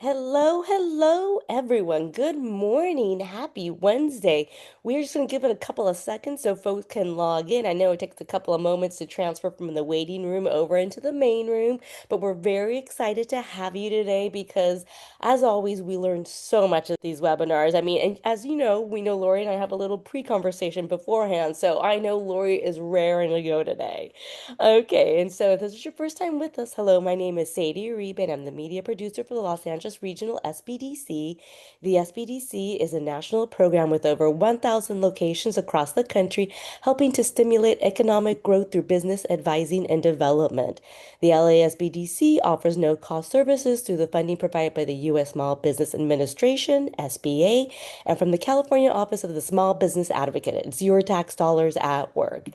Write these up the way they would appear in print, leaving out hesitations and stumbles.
Hello, hello, everyone. Good morning. Happy Wednesday. We're just going to give it a couple of seconds so folks can log in. I know it takes a couple of moments to transfer from the waiting room over into the main room, but we're very excited to have you today because, as always, we learn so much at these webinars. I mean, and as you know, we know Lori and I have a little pre-conversation beforehand, so I know Lori is raring to go today. Okay, and so if this is your first time with us, hello, my name is Sadie Reeb, and I'm the media producer for the Los Angeles Regional SBDC. The SBDC is a national program with over 1,000 locations across the country, helping to stimulate economic growth through business advising and development. The LASBDC offers no-cost services through the funding provided by the U.S. Small Business Administration, SBA, and from the California Office of the Small Business Advocate. It's your tax dollars at work.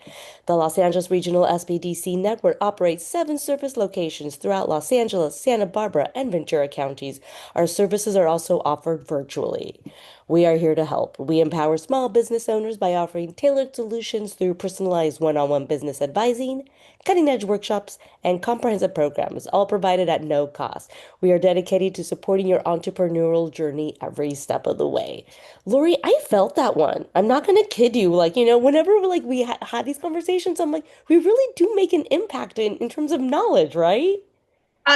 The Los Angeles Regional SBDC network operates 7 service locations throughout Los Angeles, Santa Barbara, and Ventura counties. Our services are also offered virtually. We are here to help. We empower small business owners by offering tailored solutions through personalized one-on-one business advising, cutting-edge workshops, and comprehensive programs, all provided at no cost. We are dedicated to supporting your entrepreneurial journey every step of the way. Lori, I felt that one. I'm not gonna kid you. Whenever we had these conversations, I'm like, we really do make an impact in terms of knowledge, right?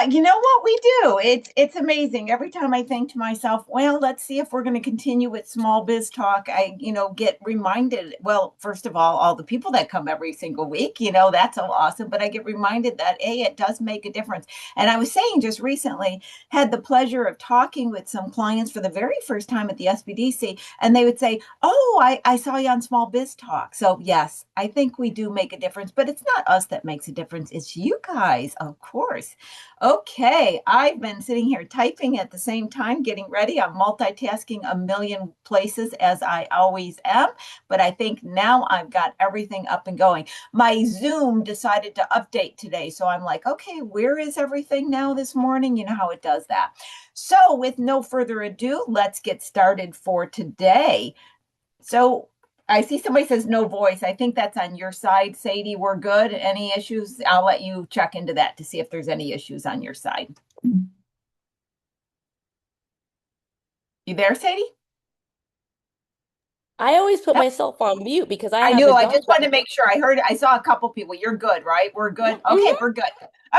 You know what we do? It's amazing. Every time I think to myself, well, let's see if we're going to continue with small biz talk, I get reminded, well, first of all the people that come every single week, that's so awesome. But I get reminded that it does make a difference. And I was saying just recently, had the pleasure of talking with some clients for the very first time at the SBDC, and they would say, "Oh, I saw you on Small Biz Talk." So yes, I think we do make a difference, but it's not us that makes a difference. It's you guys, of course. Okay, I've been sitting here typing at the same time, getting ready. I'm multitasking a million places as I always am, but I think now I've got everything up and going. My Zoom decided to update today, so I'm like, okay, where is everything now this morning? You know how it does that. So, with no further ado, let's get started for today. So, I see somebody says no voice. I think that's on your side, Sadie. We're good. Any issues? I'll let you check into that to see if there's any issues on your side. You there, Sadie? I always put Yep. myself on mute because I I have knew. a I dog just that wanted to make sure. I saw a couple people. You're good, right? We're good. Okay, Mhm. we're good.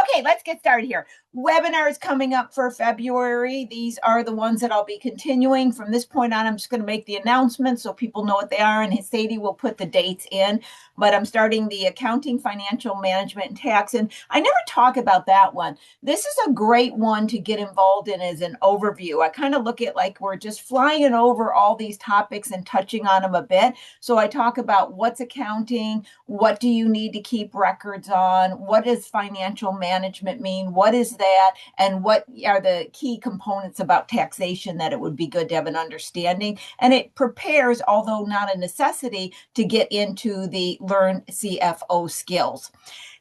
Okay, let's get started here. Webinars coming up for February. These are the ones that I'll be continuing. From this point on, I'm just going to make the announcements so people know what they are, and Sadie will put the dates in. But I'm starting the accounting, financial management, and tax. And I never talk about that one. This is a great one to get involved in as an overview. I kind of look at like we're just flying over all these topics and touching on them a bit. So I talk about what's accounting, what do you need to keep records on, what does financial management mean, what is that, and what are the key components about taxation that it would be good to have an understanding. And it prepares, although not a necessity, to get into the learn CFO skills.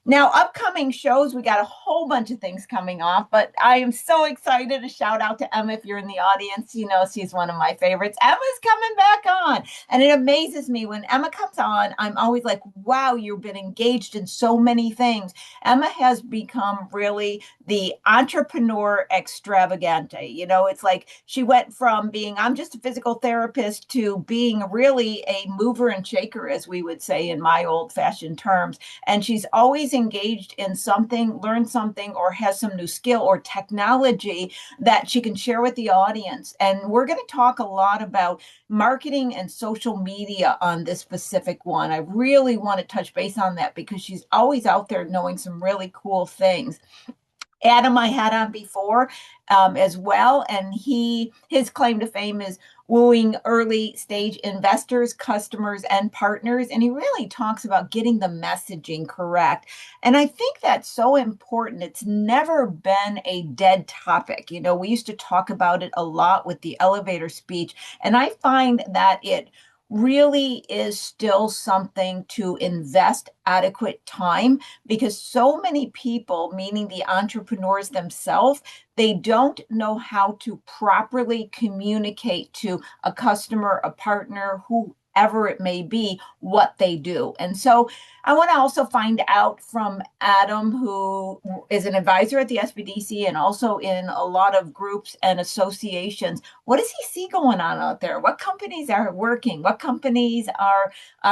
Now, upcoming shows, we got a whole bunch of things coming off, but I am so excited to shout out to Emma if you're in the audience. You know, she's one of my favorites. Emma's coming back on. And it amazes me when Emma comes on, I'm always like, wow, you've been engaged in so many things. Emma has become really the entrepreneur extravagante. It's like she went from being, I'm just a physical therapist, to being really a mover and shaker, as we would say in my old fashioned terms. And she's always engaged in something, learned something, or has some new skill or technology that she can share with the audience. And we're going to talk a lot about marketing and social media on this specific one. I really want to touch base on that because she's always out there knowing some really cool things. Adam, I had on before as well, and his claim to fame is wooing early stage investors, customers, and partners. And he really talks about getting the messaging correct. And I think that's so important. It's never been a dead topic. We used to talk about it a lot with the elevator speech, and I find that it really is still something to invest adequate time because so many people, meaning the entrepreneurs themselves, they don't know how to properly communicate to a customer, a partner, whatever it may be, what they do. And so I want to also find out from Adam, who is an advisor at the SBDC and also in a lot of groups and associations. What does he see going on out there? What companies are working? What companies are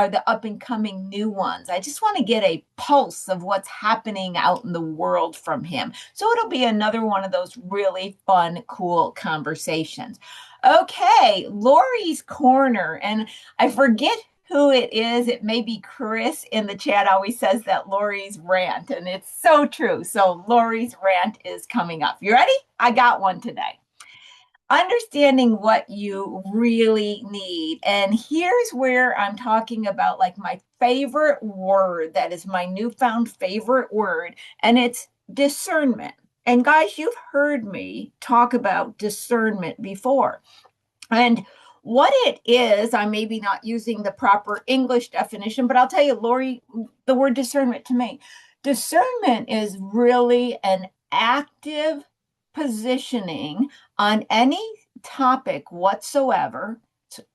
the up and coming new ones? I just want to get a pulse of what's happening out in the world from him. So it'll be another one of those really fun, cool conversations. Okay, Lori's Corner. And I forget who it is. It may be Chris in the chat always says that Lori's rant, and it's so true. So Lori's rant is coming up. You ready? I got one today. Understanding what you really need. And here's where I'm talking about like my favorite word that is my newfound favorite word, and it's discernment. And guys, you've heard me talk about discernment before. And what it is, I may be not using the proper English definition, but I'll tell you, Lori, the word discernment to me, discernment is really an active positioning on any topic whatsoever,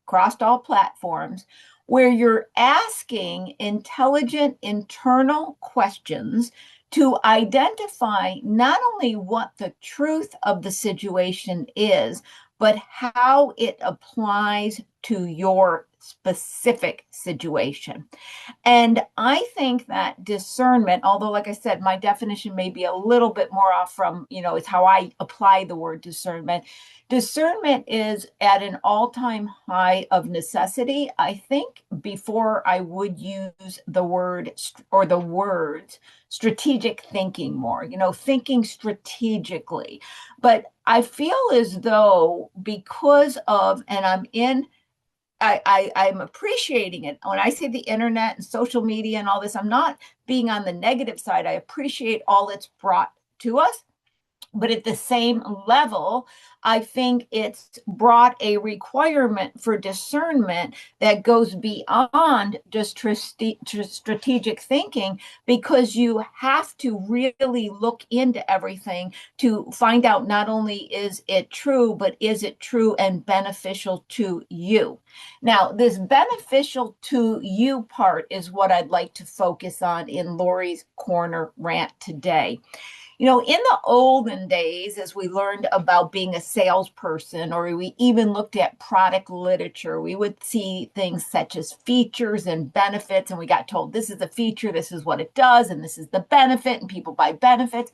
across all platforms, where you're asking intelligent internal questions to identify not only what the truth of the situation is, but how it applies to your specific situation. And I think that discernment, although, like I said, my definition may be a little bit more off from, it's how I apply the word discernment. Discernment is at an all-time high of necessity. I think before I would use the word or the words strategic thinking more, thinking strategically. But I feel as though because of, and I'm appreciating it. When I say the internet and social media and all this, I'm not being on the negative side. I appreciate all it's brought to us. But at the same level, I think it's brought a requirement for discernment that goes beyond just strategic thinking, because you have to really look into everything to find out not only is it true, but is it true and beneficial to you. Now, this beneficial to you part is what I'd like to focus on in Lori's Corner rant today. In the olden days, as we learned about being a salesperson, or we even looked at product literature, we would see things such as features and benefits, and we got told this is a feature, this is what it does, and this is the benefit, and people buy benefits.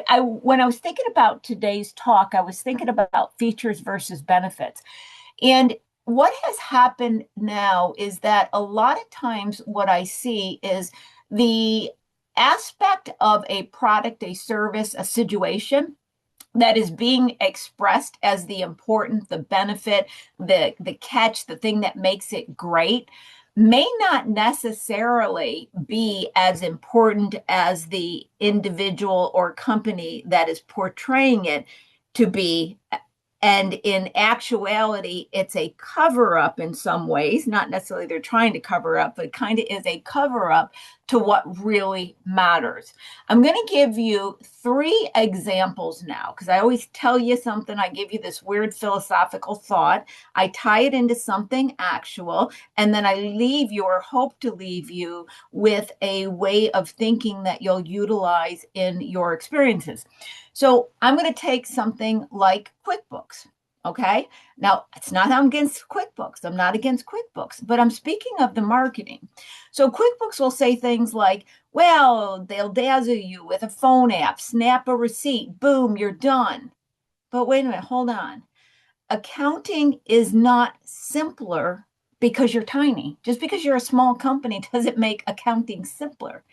When I was thinking about today's talk, I was thinking about features versus benefits. And what has happened now is that a lot of times what I see is the aspect of a product, a service, a situation that is being expressed as the important, the benefit, the catch, the thing that makes it great, may not necessarily be as important as the individual or company that is portraying it to be. And in actuality, it's a cover up in some ways, not necessarily they're trying to cover up, but kind of is a cover up to what really matters. I'm going to give you 3 examples now, because I always tell you something. I give you this weird philosophical thought. I tie it into something actual, and then I leave you or hope to leave you with a way of thinking that you'll utilize in your experiences. So I'm going to take something like QuickBooks. Okay. Now, it's not I'm against QuickBooks. I'm not against QuickBooks, but I'm speaking of the marketing. So QuickBooks will say things like, well, they'll dazzle you with a phone app, snap a receipt, boom, you're done. But wait a minute, hold on. Accounting is not simpler because you're tiny. Just because you're a small company doesn't make accounting simpler.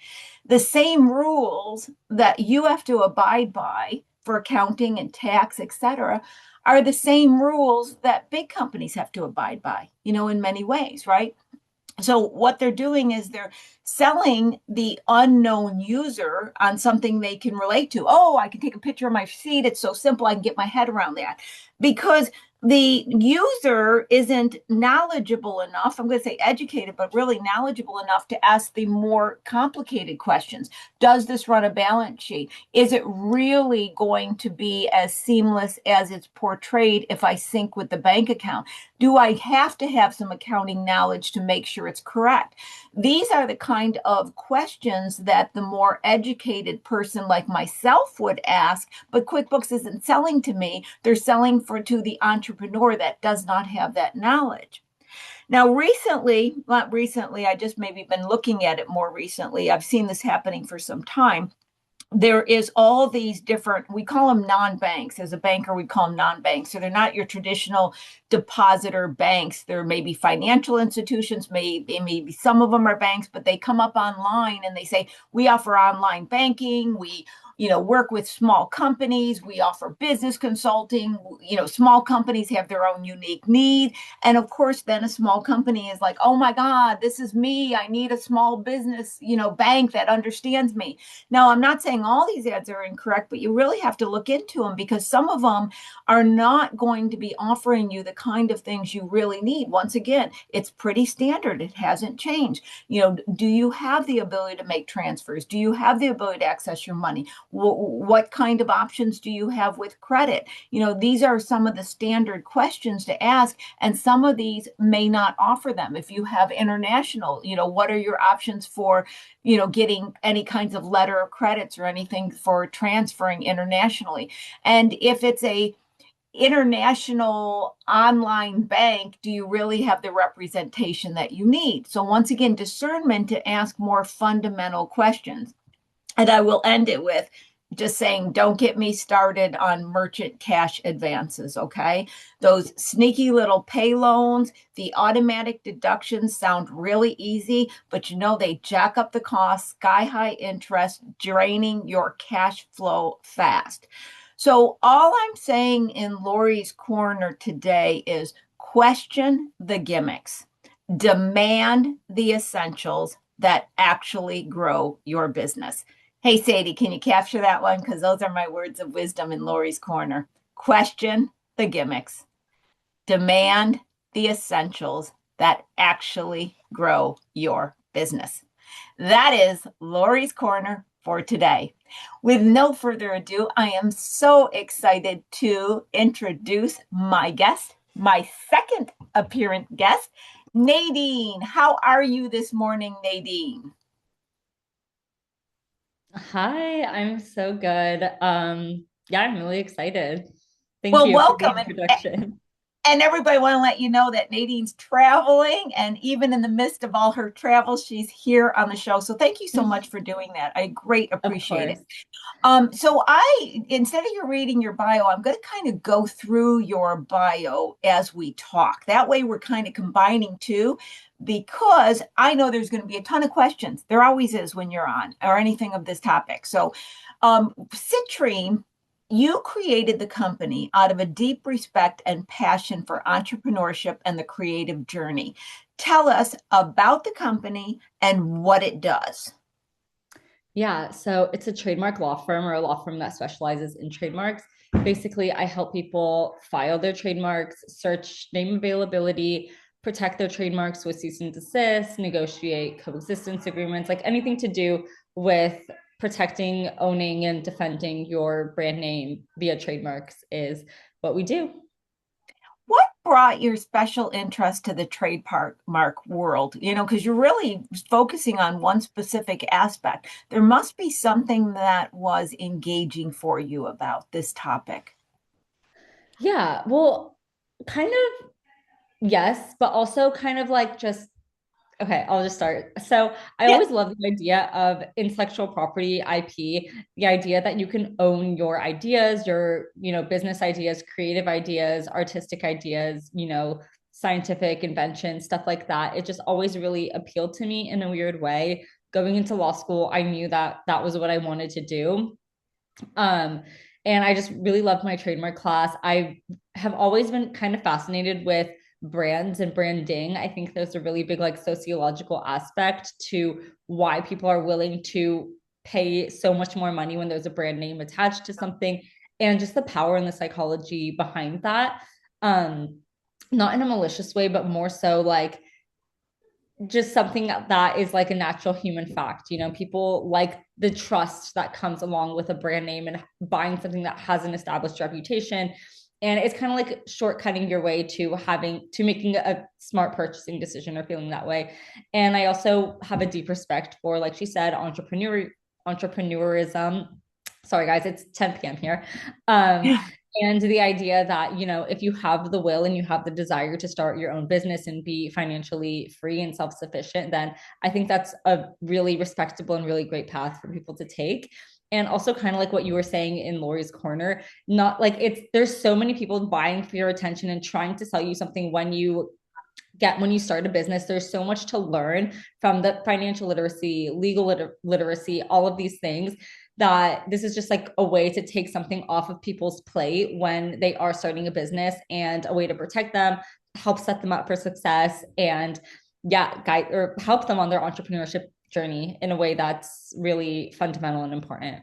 The same rules that you have to abide by for accounting and tax, etc., are the same rules that big companies have to abide by, in many ways, right? So what they're doing is they're selling the unknown user on something they can relate to. Oh, I can take a picture of my receipt. It's so simple. I can get my head around that. Because the user isn't knowledgeable enough, I'm going to say educated, but really knowledgeable enough to ask the more complicated questions. Does this run a balance sheet? Is it really going to be as seamless as it's portrayed if I sync with the bank account? Do I have to have some accounting knowledge to make sure it's correct? These are the kind of questions that the more educated person like myself would ask, but QuickBooks isn't selling to me. They're selling to the entrepreneur that does not have that knowledge. Now, not recently, I just maybe been looking at it more recently. I've seen this happening for some time. There is all these different, we call them non-banks. As a banker, we call them non-banks. So they're not your traditional depositor banks. They're maybe financial institutions, maybe some of them are banks, but they come up online and they say, we offer online banking, we work with small companies, we offer business consulting. Small companies have their own unique need. And of course, then a small company is like, oh my God, this is me. I need a small business, bank that understands me. Now, I'm not saying all these ads are incorrect, but you really have to look into them because some of them are not going to be offering you the kind of things you really need. Once again, it's pretty standard. It hasn't changed. Do you have the ability to make transfers? Do you have the ability to access your money? What kind of options do you have with credit? These are some of the standard questions to ask, and some of these may not offer them. If you have international, what are your options for, getting any kinds of letter of credits or anything for transferring internationally? And if it's a international online bank, do you really have the representation that you need? So once again, discernment to ask more fundamental questions. And I will end it with just saying, don't get me started on merchant cash advances, okay? Those sneaky little pay loans, the automatic deductions sound really easy, but they jack up the cost, sky high interest, draining your cash flow fast. So all I'm saying in Lori's Corner today is question the gimmicks, demand the essentials that actually grow your business. Hey, Sadie, can you capture that one? Because those are my words of wisdom in Lori's Corner. Question the gimmicks. Demand the essentials that actually grow your business. That is Lori's Corner for today. With no further ado, I am so excited to introduce my guest, my second appearance guest, Nadine. How are you this morning, Nadine? Hi, I'm so good. Yeah, I'm really excited. Thank Well, you for the welcome. introduction. And everybody want to let you know that Nadine's traveling, and even in the midst of all her travels, she's here on the show. So thank you so much for doing that. I great Of appreciate it. course. So instead of you reading your bio, I'm going to kind of go through your bio as we talk. That way we're kind of combining two, because I know there's going to be a ton of questions. There always is when you're on or anything of this topic. So Citrine, you created the company out of a deep respect and passion for entrepreneurship and the creative journey. Tell us about the company and what it does. Yeah, so it's a trademark law firm or a law firm that specializes in trademarks. Basically, I help people file their trademarks, search name availability, protect their trademarks with cease and desist, negotiate coexistence agreements, like anything to do with protecting, owning, and defending your brand name via trademarks is what we do. What brought your special interest to the trademark world? Because you're really focusing on one specific aspect. There must be something that was engaging for you about this topic. Yeah, well, kind of yes, but also kind of like just okay, I'll just start. So I Yeah. always love the idea of intellectual property, IP, the idea that you can own your ideas, your, business ideas, creative ideas, artistic ideas, scientific invention, stuff like that. It just always really appealed to me in a weird way. Going into law school, I knew that that was what I wanted to do. Um, and I just really loved my trademark class. I have always been kind of fascinated with brands and branding. I think there's a really big like sociological aspect to why people are willing to pay so much more money when there's a brand name attached to something, and just the power and the psychology behind that. not in a malicious way, but more so like just something that is like a natural human fact. You know, people like the trust that comes along with a brand name and buying something that has an established reputation. And it's kind of like shortcutting your way to making a smart purchasing decision or feeling that way. And I also have a deep respect for, like she said, entrepreneurism. Sorry guys, it's 10 p.m. here. Um, and the idea that, you know, if you have the will and you have the desire to start your own business and be financially free and self-sufficient, then I think that's a really respectable and really great path for people to take. And also kind of like what you were saying in Lori's corner, not like there's so many people vying for your attention and trying to sell you something when you start a business. There's so much to learn from the financial literacy, legal literacy, all of these things, that this is just like a way to take something off of people's plate when they are starting a business, and a way to protect them, help set them up for success, and yeah, guide or help them on their entrepreneurship journey in a way that's really fundamental and important.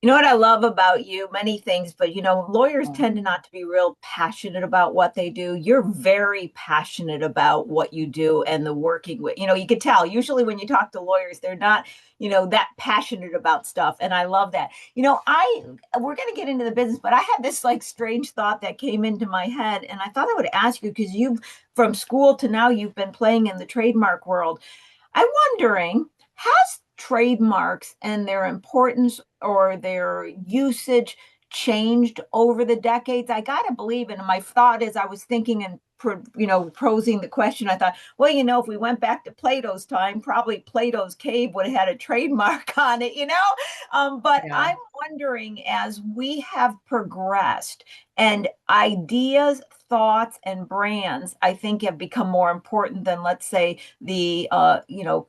You know what I love about you? Many things, but lawyers tend to not to be real passionate about what they do. You're very passionate about what you do and the working with. You can tell usually when you talk to lawyers, they're not, that passionate about stuff. And I love that. We're going to get into the business, but I had this like strange thought that came into my head, and I thought I would ask you because from school to now, you've been playing in the trademark world. I'm wondering, has trademarks and their importance or their usage changed over the decades? I got to believe, and my thought as I was thinking and prosing the question, I thought, well, if we went back to Plato's time, probably Plato's cave would have had a trademark on it, but Yeah. I'm wondering, as we have progressed and ideas, thoughts, and brands, I think, have become more important than, let's say, the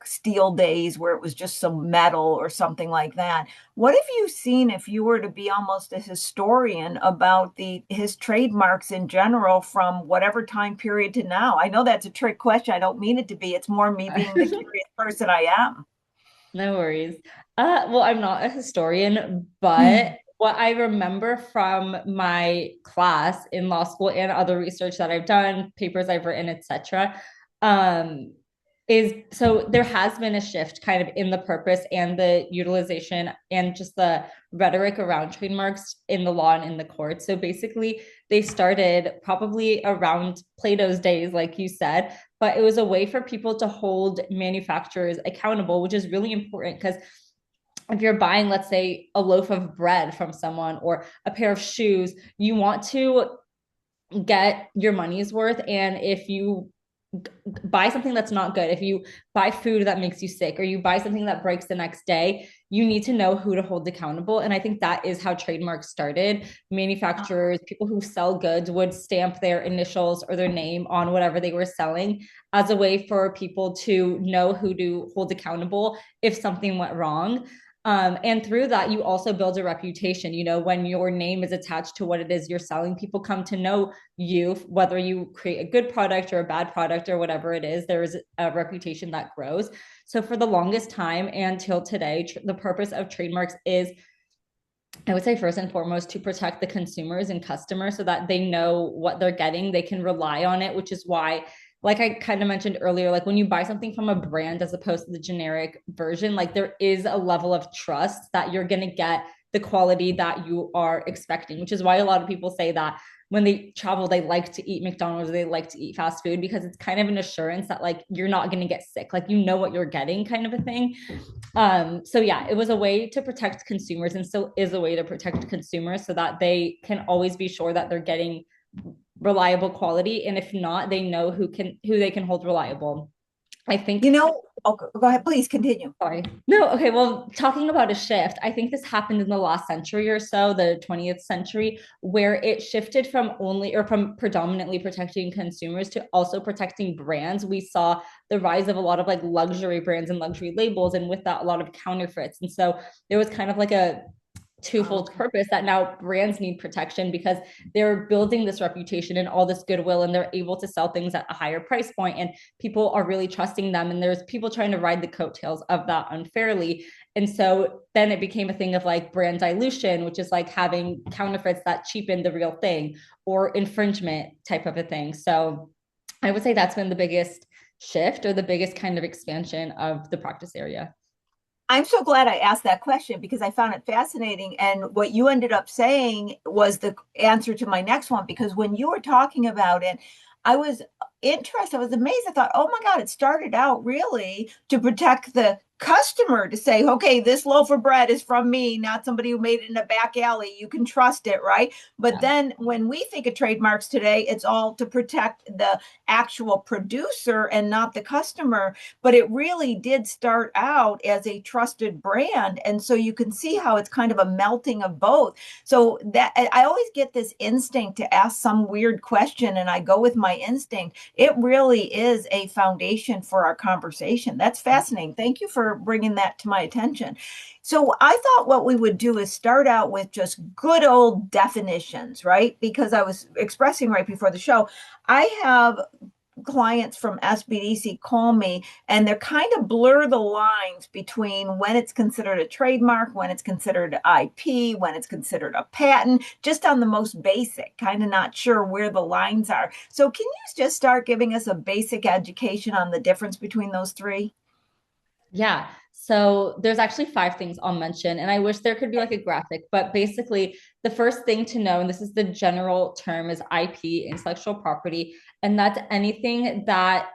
steel days where it was just some metal or something like that. What have you seen, if you were to be almost a historian, about his trademarks in general from whatever time period to now? I know that's a trick question. I don't mean it to be. It's more me being the curious person I am. No worries. Well, I'm not a historian, but what I remember from my class in law school and other research that I've done, papers I've written, etc., um, is so there has been a shift kind of in the purpose and the utilization and just the rhetoric around trademarks in the law and in the court. So basically, they started probably around Plato's days, like you said, but it was a way for people to hold manufacturers accountable, which is really important because if you're buying, let's say, a loaf of bread from someone or a pair of shoes, you want to get your money's worth. And if you buy something that's not good, if you buy food that makes you sick, or you buy something that breaks the next day, you need to know who to hold accountable. And I think that is how trademarks started. Manufacturers, people who sell goods, would stamp their initials or their name on whatever they were selling as a way for people to know who to hold accountable if something went wrong. And through that, you also build a reputation. When your name is attached to what it is you're selling, people come to know you, whether you create a good product or a bad product or whatever it is, there is a reputation that grows. So for the longest time until today, the purpose of trademarks is, I would say, first and foremost, to protect the consumers and customers so that they know what they're getting, they can rely on it, which is why, like I kind of mentioned earlier, like when you buy something from a brand as opposed to the generic version, like there is a level of trust that you're going to get the quality that you are expecting, which is why a lot of people say that when they travel, they like to eat McDonald's, they like to eat fast food, because it's kind of an assurance that like you're not going to get sick, like you know what you're getting, kind of a thing. So yeah, it was a way to protect consumers, and still is a way to protect consumers so that they can always be sure that they're getting reliable quality. And if not, they know who they can hold reliable. I think. Oh, go ahead, please continue. Sorry. No, okay. Well, talking about a shift, I think this happened in the last century or so, the 20th century, where it shifted from predominantly protecting consumers to also protecting brands. We saw the rise of a lot of like luxury brands and luxury labels, and with that, a lot of counterfeits. And so there was kind of like a twofold purpose that now brands need protection because they're building this reputation and all this goodwill, and they're able to sell things at a higher price point, and people are really trusting them, and there's people trying to ride the coattails of that unfairly. And so then it became a thing of like brand dilution, which is like having counterfeits that cheapen the real thing, or infringement type of a thing. So I would say that's been the biggest shift or the biggest kind of expansion of the practice area. I'm so glad I asked that question because I found it fascinating. And what you ended up saying was the answer to my next one. Because when you were talking about it, I was interested. I was amazed. I thought, oh my God, it started out really to protect the customer, to say, okay, this loaf of bread is from me, not somebody who made it in a back alley. You can trust it, right? But Yeah. then when we think of trademarks today, it's all to protect the actual producer and not the customer. But it really did start out as a trusted brand. And so you can see how it's kind of a melting of both. So that I always get this instinct to ask some weird question and I go with my instinct. It really is a foundation for our conversation. That's fascinating. Thank you for bringing that to my attention. So I thought what we would do is start out with just good old definitions, right? Because I was expressing right before the show, I have clients from SBDC call me and they're kind of blur the lines between when it's considered a trademark, when it's considered IP, when it's considered a patent, just on the most basic, kind of not sure where the lines are. So can you just start giving us a basic education on the difference between those three? Yeah. So there's actually five things I'll mention, and I wish there could be like a graphic, but basically, the first thing to know, and this is the general term, is IP, intellectual property, and that's anything that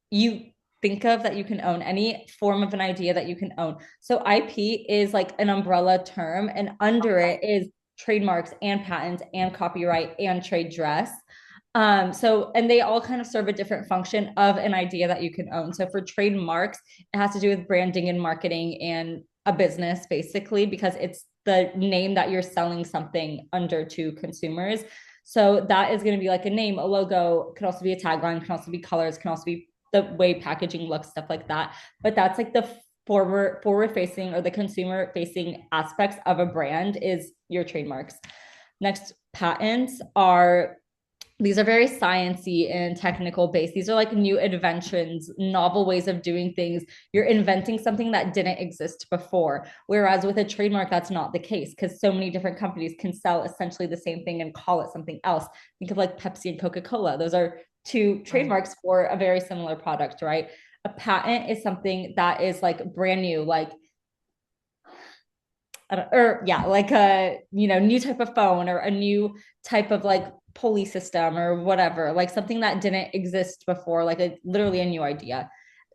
you think of that you can own, any form of an idea that you can own. So IP is like an umbrella term, and under it is trademarks and patents and copyright and trade dress. And they all kind of serve a different function of an idea that you can own. So for trademarks, it has to do with branding and marketing and a business, basically, because it's the name that you're selling something under to consumers. So that is going to be like a name, a logo, could also be a tagline, can also be colors, can also be the way packaging looks, stuff like that. But that's like the forward facing or the consumer facing aspects of a brand is your trademarks. Next, patents are these are very sciencey and technical based. These are like new inventions, novel ways of doing things. You're inventing something that didn't exist before. Whereas with a trademark, that's not the case because so many different companies can sell essentially the same thing and call it something else. Think of like Pepsi and Coca-Cola. Those are two Right. trademarks for a very similar product, right? A patent is something that is like brand new, like or yeah, like a new type of phone or a new type of like pulley system or whatever, like something that didn't exist before, like literally a new idea.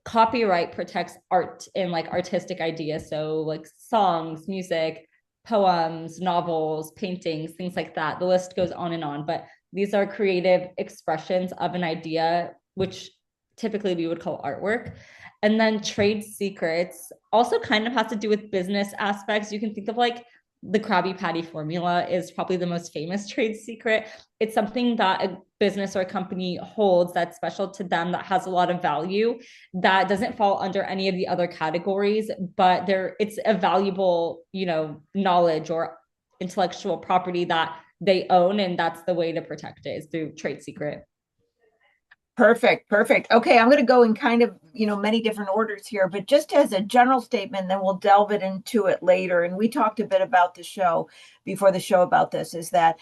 Copyright protects art and like artistic ideas, so like songs, music, poems, novels, paintings, things like that. The list goes on and on, but these are creative expressions of an idea, which typically we would call artwork. And then trade secrets also kind of has to do with business aspects. You can think of like the Krabby Patty formula is probably the most famous trade secret. It's something that a business or a company holds that's special to them, that has a lot of value, that doesn't fall under any of the other categories, but it's a valuable, knowledge or intellectual property that they own, and that's the way to protect it is through trade secret. Perfect, perfect. Okay, I'm going to go in kind of, many different orders here, but just as a general statement, then we'll delve it into it later. And we talked a bit about the show before the show about this, is that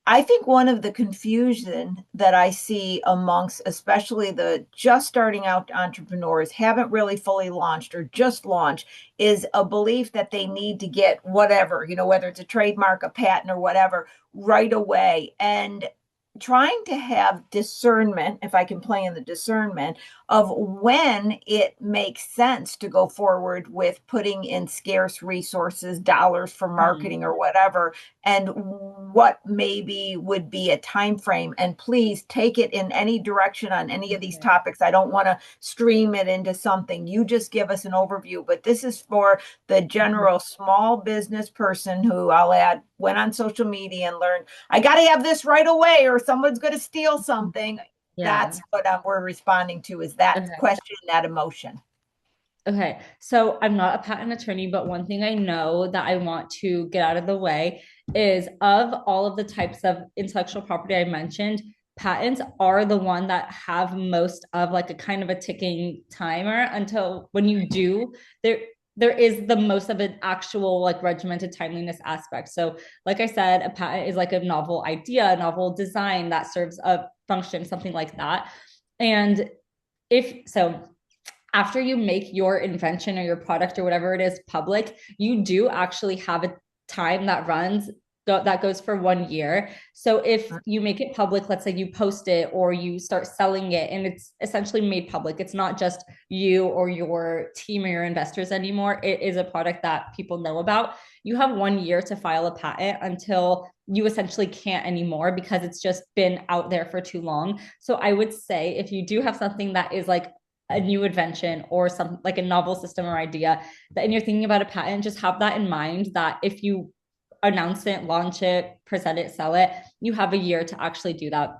I think one of the confusion that I see amongst especially the just starting out entrepreneurs, haven't really fully launched or just launched, is a belief that they need to get whatever, whether it's a trademark, a patent, or whatever, right away. And trying to have discernment, if I can play in the discernment, of when it makes sense to go forward with putting in scarce resources, dollars for Mm-hmm. marketing or whatever, and what maybe would be a time frame. And please take it in any direction on any of these Okay. topics. I don't want to stream it into something. You just give us an overview, but this is for the Mhm. general small business person who, I'll add, went on social media and learned, I got to have this right away or someone's going to steal something. Yeah. That's what we're responding to, is that Okay. question, that emotion. Okay. So I'm not a patent attorney, but one thing I know that I want to get out of the way is of all of the types of intellectual property I mentioned, patents are the one that have most of like a kind of a ticking timer until when you do, there there is the most of an actual like regimented timeliness aspect. So like I said, a patent is like a novel idea, a novel design that serves a function, something like that. And if so, after you make your invention or your product or whatever it is public, you do actually have a time that runs that goes for 1 year. So if you make it public, let's say you post it or you start selling it and it's essentially made public, it's not just you or your team or your investors anymore. It is a product that people know about. You have 1 year to file a patent until you essentially can't anymore because it's just been out there for too long. So I would say if you do have something that is like a new invention or some like a novel system or idea that and you're thinking about a patent, just have that in mind that if you announce it, launch it, present it, sell it, you have a year to actually do that.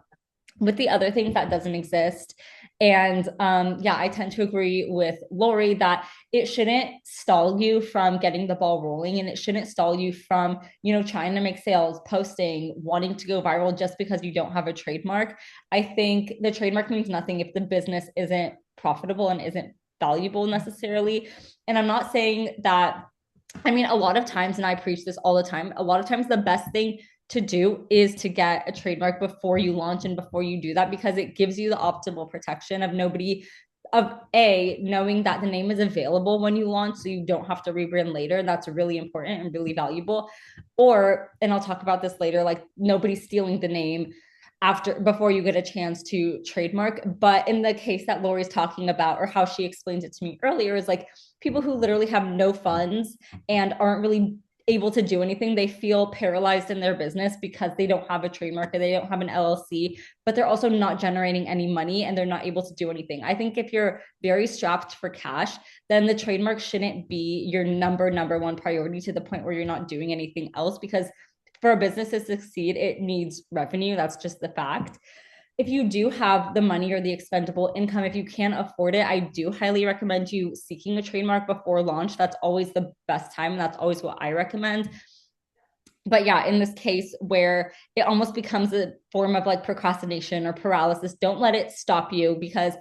With the other things that doesn't exist. And yeah, I tend to agree with Lori that it shouldn't stall you from getting the ball rolling, and it shouldn't stall you from, trying to make sales, posting, wanting to go viral just because you don't have a trademark. I think the trademark means nothing if the business isn't profitable and isn't valuable necessarily. And I'm not saying that, I mean, a lot of times, and I preach this all the time, a lot of times the best thing to do is to get a trademark before you launch and before you do that, because it gives you the optimal protection of knowing that the name is available when you launch, so you don't have to rebrand later. That's really important and really valuable. Or, and I'll talk about this later, like nobody's stealing the name before you get a chance to trademark. But in the case that Lori's talking about, or how she explains it to me earlier, is like people who literally have no funds and aren't really able to do anything. They feel paralyzed in their business because they don't have a trademark or they don't have an LLC, but they're also not generating any money and they're not able to do anything. I think if you're very strapped for cash, then the trademark shouldn't be your number one priority to the point where you're not doing anything else, because for a business to succeed, it needs revenue. That's just the fact. If you do have the money or the expendable income, if you can't afford it, I do highly recommend you seeking a trademark before launch. That's always the best time. And that's always what I recommend. But yeah, in this case where it almost becomes a form of like procrastination or paralysis, don't let it stop you, because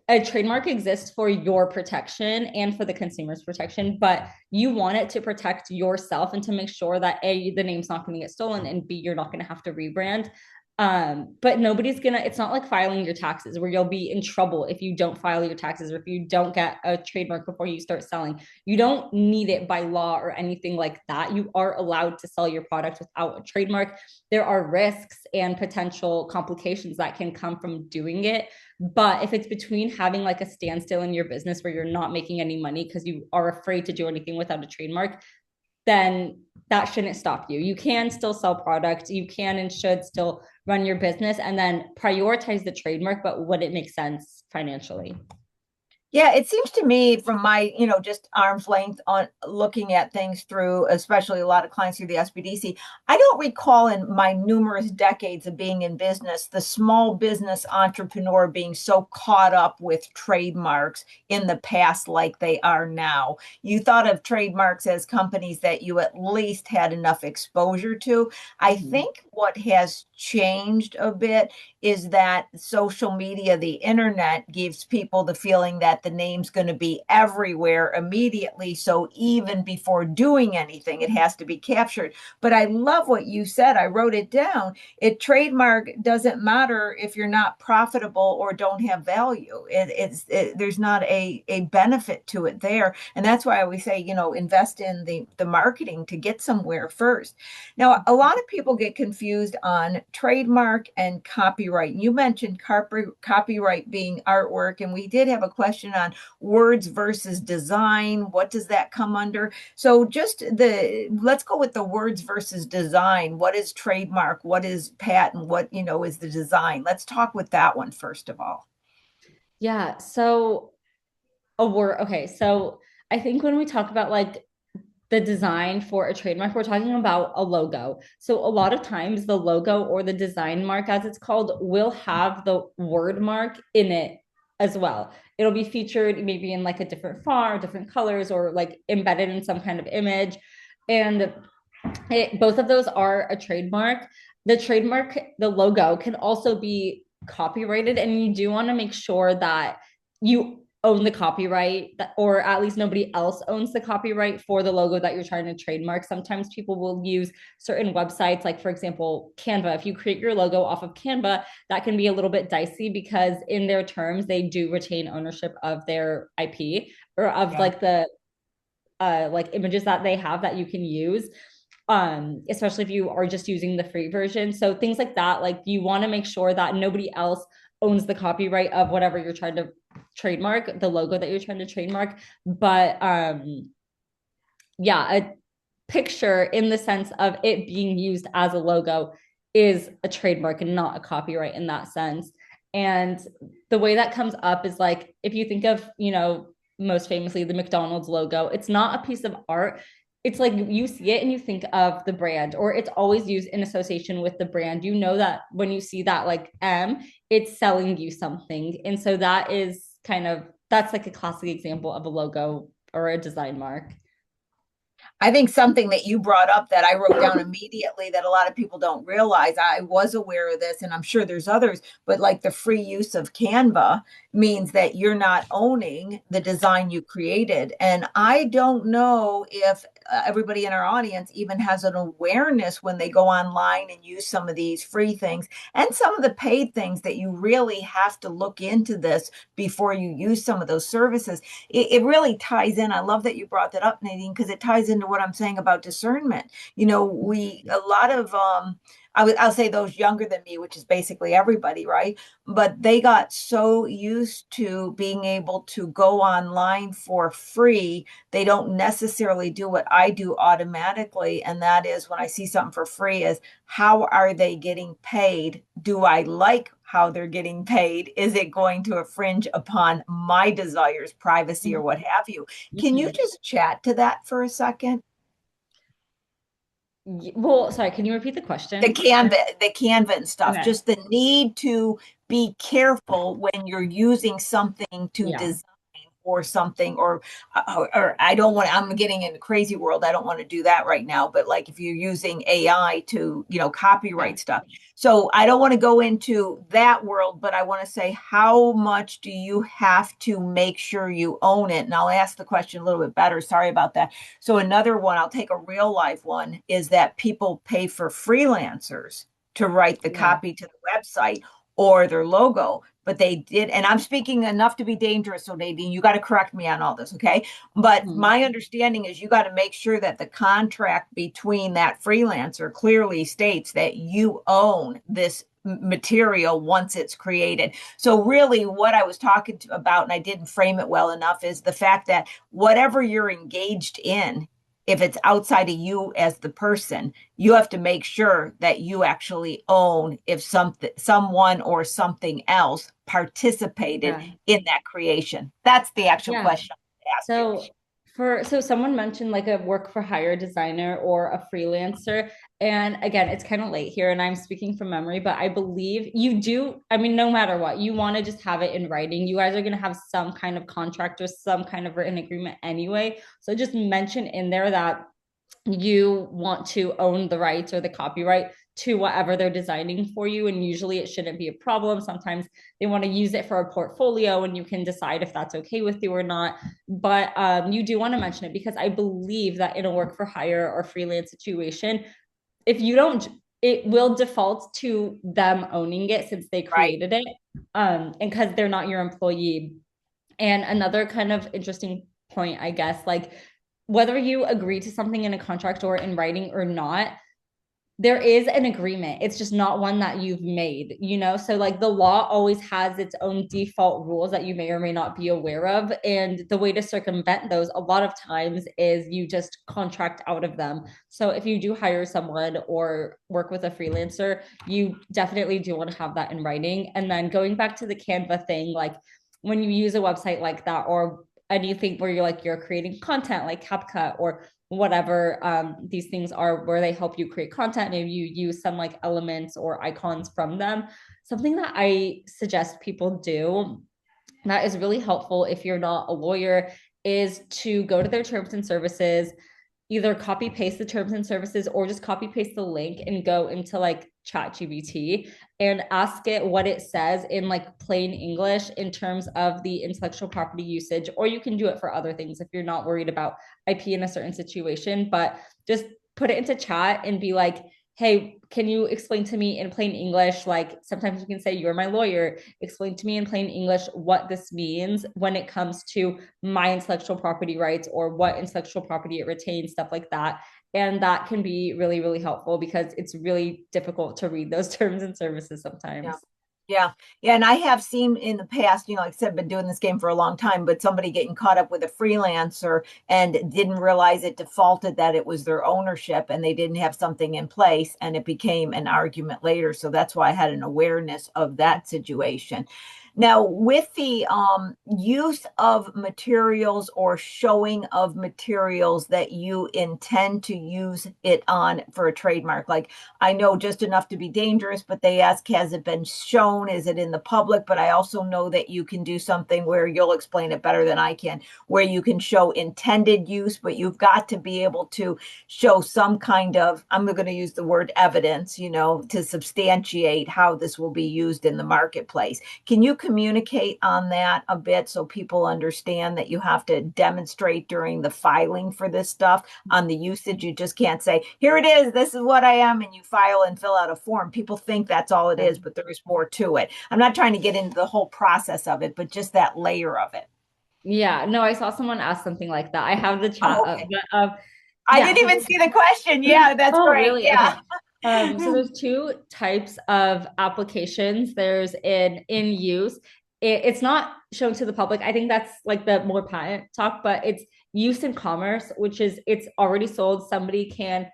a trademark exists for your protection and for the consumer's protection, but you want it to protect yourself and to make sure that A, the name's not going to get stolen, and B, you're not going to have to rebrand. But it's not like filing your taxes where you'll be in trouble if you don't file your taxes or if you don't get a trademark before you start selling. You don't need it by law or anything like that. You are allowed to sell your product without a trademark. There are risks and potential complications that can come from doing it. But if it's between having like a standstill in your business where you're not making any money because you are afraid to do anything without a trademark, then that shouldn't stop you. You can still sell products. You can and should still run your business, and then prioritize the trademark, but would it make sense financially? Yeah, it seems to me from my, just arm's length on looking at things through, especially a lot of clients through the SBDC, I don't recall in my numerous decades of being in business, the small business entrepreneur being so caught up with trademarks in the past like they are now. You thought of trademarks as companies that you at least had enough exposure to. I think what has changed a bit is that social media, the internet, gives people the feeling that the name's going to be everywhere immediately. So even before doing anything, it has to be captured. But I love what you said. I wrote it down. Trademark doesn't matter if you're not profitable or don't have value. There's not a benefit to it there. And that's why I always say, invest in the marketing to get somewhere first. Now, a lot of people get confused on trademark and copyright. You mentioned copyright being artwork, and we did have a question on words versus design. What does that come under? So let's go with the words versus design. What is trademark? What is patent? What, is the design? Let's talk with that one first of all. Yeah. So a word. Okay. So I think when we talk about like the design for a trademark, we're talking about a logo. So a lot of times the logo or the design mark, as it's called, will have the word mark in it as well. It'll be featured maybe in like a different font, different colors, or like embedded in some kind of image. And both of those are a trademark. The logo can also be copyrighted, and you do want to make sure that you own the copyright or at least nobody else owns the copyright for the logo that you're trying to trademark. Sometimes people will use certain websites, like for example, Canva. If you create your logo off of Canva, that can be a little bit dicey because in their terms, they do retain ownership of their IP or of Yeah. like the like images that they have that you can use, especially if you are just using the free version. So things like that, like you want to make sure that nobody else owns the copyright of whatever you're trying to trademark, the logo that you're trying to trademark. But yeah, a picture in the sense of it being used as a logo is a trademark and not a copyright in that sense. And the way that comes up is like if you think of, you know, most famously the McDonald's logo, it's not a piece of art. It's like you see it and you think of the brand, or it's always used in association with the brand. You know that when you see that like M, it's selling you something. And so that is kind of that's like a classic example of a logo or a design mark. I think something that you brought up that I wrote down immediately that a lot of people don't realize, I was aware of this and I'm sure there's others, but like the free use of Canva means that you're not owning the design you created. And I don't know if everybody in our audience even has an awareness when they go online and use some of these free things and some of the paid things that you really have to look into this before you use some of those services. It really ties in. I love that you brought that up, Nadine, because it ties into what I'm saying about discernment. You know, a lot of, I'll say those younger than me, which is basically everybody, right? But they got so used to being able to go online for free, they don't necessarily do what I do automatically. And that is when I see something for free is how are they getting paid? Do I like how they're getting paid? Is it going to infringe upon my desires, privacy, or what have you? Can you Mhm. just chat to that for a second? Well, sorry, can you repeat the The question? Canva and stuff, Okay. just the need to be careful when you're using something to Yeah. design or something, or I don't want, I'm getting in the crazy world. I don't want to do that right now, but like if you're using AI to, Yeah. copyright stuff. So I don't want to go into that world, but I want to say, how much do you have to make sure you own it? And I'll ask the question a little bit better. Sorry about that. So another one, I'll take a real life one, is that people pay for freelancers to write the Yeah. copy to the website or their logo. But they did, and I'm speaking enough to be dangerous. So Nadine, you got to correct me on all this, okay? But Mhm. my understanding is you got to make sure that the contract between that freelancer clearly states that you own this material once it's created. So really what I was talking about, and I didn't frame it well enough, is the fact that whatever you're engaged in, if it's outside of you as the person, you have to make sure that you actually own if someone or something else participated Yeah. in that creation. That's the actual Yeah. question I ask you. So so someone mentioned like a work for hire designer or a freelancer. And again, it's kind of late here and I'm speaking from memory, but I believe you do. I mean, no matter what, you want to just have it in writing. You guys are going to have some kind of contract or some kind of written agreement anyway. So just mention in there that you want to own the rights or the copyright to whatever they're designing for you. And usually it shouldn't be a problem. Sometimes they want to use it for a portfolio and you can decide if that's okay with you or not. But you do want to mention it because I believe that in a work for hire or freelance situation, if you don't, it will default to them owning it since they Right. created it. And because they're not your employee. And another kind of interesting point, I guess, like whether you agree to something in a contract or in writing or not, there is an agreement. It's just not one that you've made, you know? So, like, the law always has its own default rules that you may or may not be aware of. And the way to circumvent those, a lot of times, is you just contract out of them. So, if you do hire someone or work with a freelancer, you definitely do want to have that in writing. And then going back to the Canva thing, like, when you use a website like that or anything where you're creating content like CapCut or whatever these things are where they help you create content, maybe you use some like elements or icons from them. Something that I suggest people do that is really helpful if you're not a lawyer is to go to their terms and services, either copy paste the terms and services or just copy paste the link and go into like ChatGPT and ask it what it says in like plain English in terms of the intellectual property usage. Or you can do it for other things if you're not worried about IP in a certain situation, but just put it into chat and be like, hey, can you explain to me in plain English? Like sometimes you can say, you're my lawyer. Explain to me in plain English what this means when it comes to my intellectual property rights or what intellectual property it retains, stuff like that. And that can be really, really helpful because it's really difficult to read those terms and services Yeah. sometimes. Yeah. Yeah. And I have seen in the past, like I said, I've been doing this game for a long time, but somebody getting caught up with a freelancer and didn't realize it defaulted that it was their ownership and they didn't have something in place and it became an argument later. So that's why I had an awareness of that situation. Now, with the use of materials or showing of materials that you intend to use it on for a trademark, like I know just enough to be dangerous, but they ask, has it been shown? Is it in the public? But I also know that you can do something where you'll explain it better than I can, where you can show intended use, but you've got to be able to show some kind of, I'm going to use the word evidence, to substantiate how this will be used in the marketplace. Can you communicate on that a bit so people understand that you have to demonstrate during the filing for this stuff on the usage? You just can't say, here it is, this is what I am, and you file and fill out a form. People think that's all it is, but there is more to it. I'm not trying to get into the whole process of it, but just that layer of it. Yeah, no, I saw someone ask something like that. I have the chat Oh, up, okay. but I yeah. didn't even see the question. Yeah, that's Oh, great. really? Yeah. Okay. So there's two types of applications. There's an in use. It's not shown to the public. I think that's like the more patent talk, but it's use in commerce, which is it's already sold. Somebody can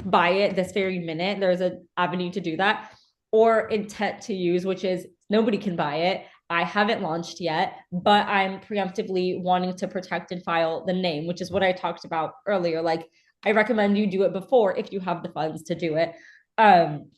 buy it this very minute. There's an avenue to do that. Or intent to use, which is nobody can buy it. I haven't launched yet, but I'm preemptively wanting to protect and file the name, which is what I talked about earlier. Like, I recommend you do it before if you have the funds to do it. Um,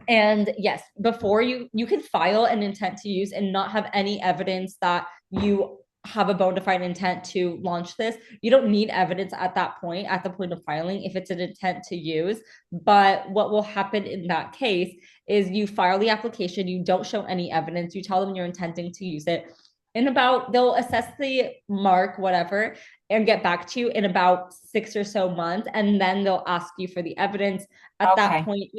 and yes, before you can file an intent to use and not have any evidence that you have a bona fide intent to launch this. You don't need evidence at that point, at the point of filing, if it's an intent to use. But what will happen in that case is you file the application, you don't show any evidence, you tell them you're intending to use it. In about, they'll assess the mark, whatever, and get back to you in about 6 or so months. And then they'll ask you for the evidence. At that Okay. point,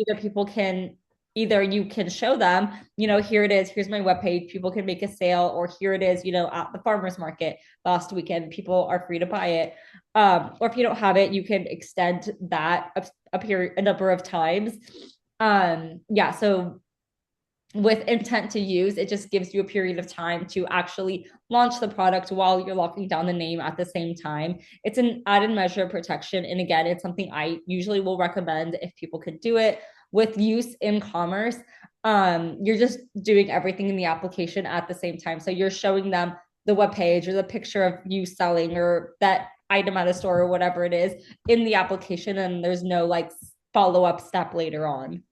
either you can show them, here it is, here's my webpage, people can make a sale, or here it is, at the farmer's market last weekend, people are free to buy it. Or if you don't have it, you can extend that a number of times. Yeah, so with intent to use, it just gives you a period of time to actually launch the product while you're locking down the name at the same time. It's an added measure of protection. And again, it's something I usually will recommend if people could do it. With use in commerce, you're just doing everything in the application at the same time. So you're showing them the web page or the picture of you selling or that item at a store or whatever it is in the application, and there's no like follow-up step later on.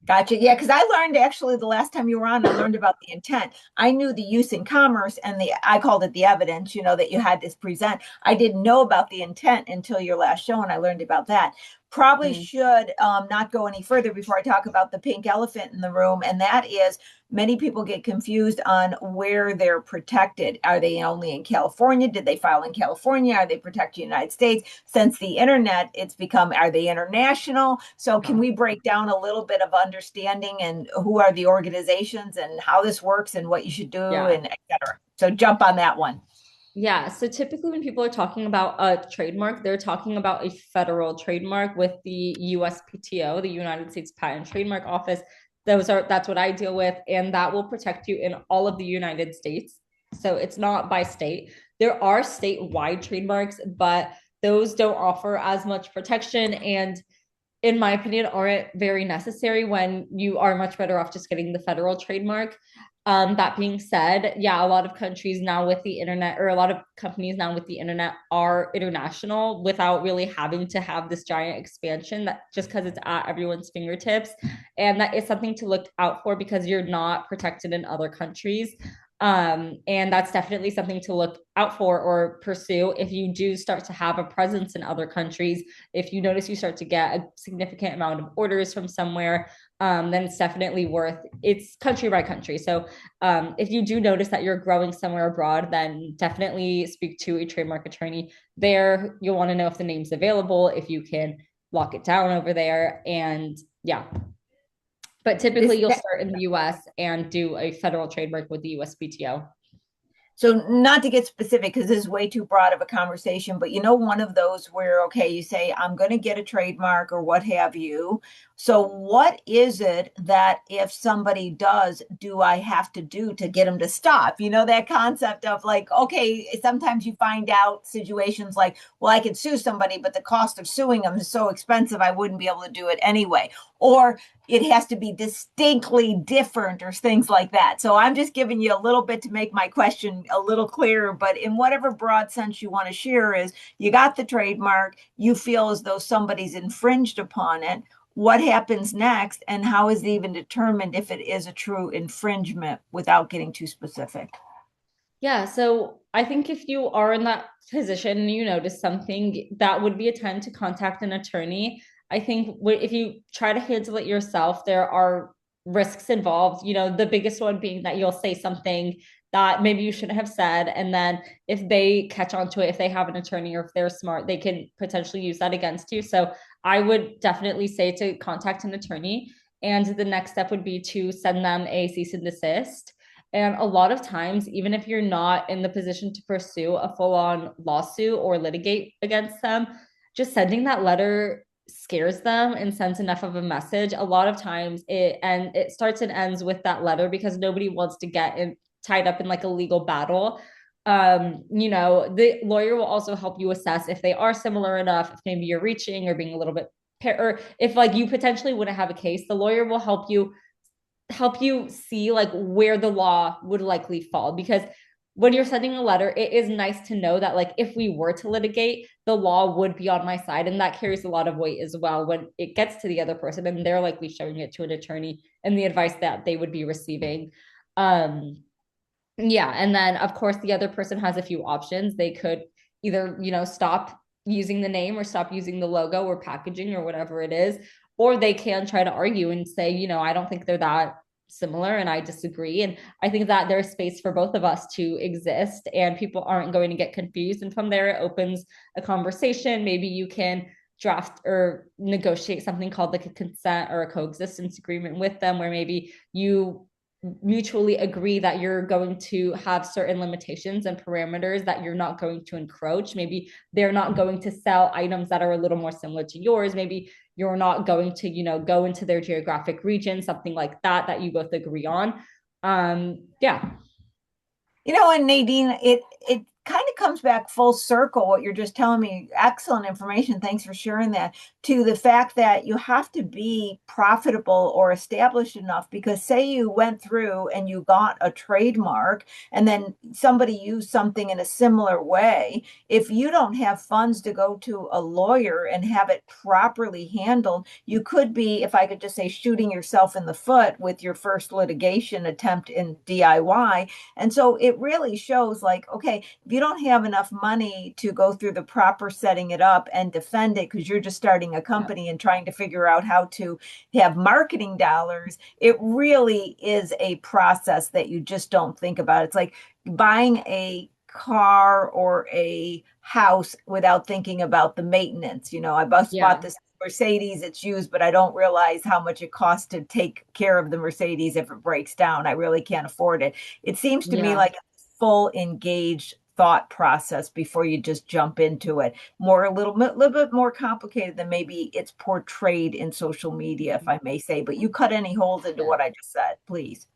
Gotcha. Yeah, because I learned actually the last time you were on, I learned about the intent. I knew the use in commerce and I called it the evidence, that you had to present. I didn't know about the intent until your last show, and I learned about that. Probably Mm. should not go any further before I talk about the pink elephant in the room, and that is many people get confused on where they're protected. Are they only in California? Did they file in California? Are they protected in the United States? Since the internet, it's become, are they international? So can we break down a little bit of understanding and who are the organizations and how this works and what you should do Yeah. and et cetera? So jump on that one. Yeah. So typically when people are talking about a trademark, they're talking about a federal trademark with the USPTO, the United States Patent and Trademark Office. That's what I deal with. And that will protect you in all of the United States. So it's not by state. There are statewide trademarks, but those don't offer as much protection and in my opinion, aren't very necessary when you are much better off just getting the federal trademark. That being said, yeah, a lot of countries now with the internet, or a lot of companies now with the internet, are international without really having to have this giant expansion, that just because it's at everyone's fingertips. And that is something to look out for because you're not protected in other countries. And that's definitely something to look out for or pursue if you do start to have a presence in other countries. If you notice you start to get a significant amount of orders from somewhere, then it's definitely it's country by country. So if you do notice that you're growing somewhere abroad, then definitely speak to a trademark attorney there. You'll want to know if the name's available, if you can lock it down over there. And yeah, but typically This you'll start in the US and do a federal trademark with the USPTO. So not to get specific because this is way too broad of a conversation, but one of those where, okay, you say, I'm going to get a trademark or what have you. So what is it that if somebody does, do I have to do to get them to stop? That concept of like, okay, sometimes you find out situations like, well, I could sue somebody, but the cost of suing them is so expensive, I wouldn't be able to do it anyway. Or it has to be distinctly different or things like that. So I'm just giving you a little bit to make my question a little clearer, but in whatever broad sense you want to share is you got the trademark, you feel as though somebody's infringed upon it. What happens next and how is it even determined if it is a true infringement without getting too specific? Yeah, so I think if you are in that position and you notice something, that would be a time to contact an attorney. I think if you try to handle it yourself, there are risks involved. The biggest one being that you'll say something that maybe you shouldn't have said. And then if they catch on to it, if they have an attorney or if they're smart, they can potentially use that against you. So I would definitely say to contact an attorney. And the next step would be to send them a cease and desist. And a lot of times, even if you're not in the position to pursue a full on lawsuit or litigate against them, just sending that letter scares them and sends enough of a message. A lot of times it starts and ends with that letter because nobody wants to tied up in like a legal battle. The lawyer will also help you assess if they are similar enough, if maybe you're reaching or being a little bit, or if like you potentially wouldn't have a case, the lawyer will help you see like where the law would likely fall, because when you're sending a letter, it is nice to know that like if we were to litigate, the law would be on my side, and that carries a lot of weight as well when it gets to the other person and they're likely showing it to an attorney and the advice that they would be receiving. Yeah, and then of course the other person has a few options. They could either stop using the name or stop using the logo or packaging or whatever it is, or they can try to argue and say, I don't think they're that similar and I disagree. And I think that there's space for both of us to exist and people aren't going to get confused. And from there, it opens a conversation. Maybe you can draft or negotiate something called like a consent or a coexistence agreement with them, where maybe you mutually agree that you're going to have certain limitations and parameters that you're not going to encroach. Maybe they're not going to sell items that are a little more similar to yours. Maybe you're not going to, go into their geographic region, something like that you both agree on. Yeah. And Nadine, it kind of comes back full circle what you're just telling me. Excellent information. Thanks for sharing that. To the fact that you have to be profitable or established enough, because say you went through and you got a trademark and then somebody used something in a similar way. If you don't have funds to go to a lawyer and have it properly handled, you could be, if I could just say, shooting yourself in the foot with your first litigation attempt in DIY. And so it really shows like, okay, if you don't have enough money to go through the proper setting it up and defend it because you're just starting a company and trying to figure out how to have marketing dollars, it really is a process that you just don't think about. It's like buying a car or a house without thinking about the maintenance. I bought this Mercedes, it's used, but I don't realize how much it costs to take care of the Mercedes if it breaks down. I really can't afford it. It seems to me like a full engaged thought process before you just jump into it. A little bit more complicated than maybe it's portrayed in social media, if I may say. But you cut any holes into what I just said, please.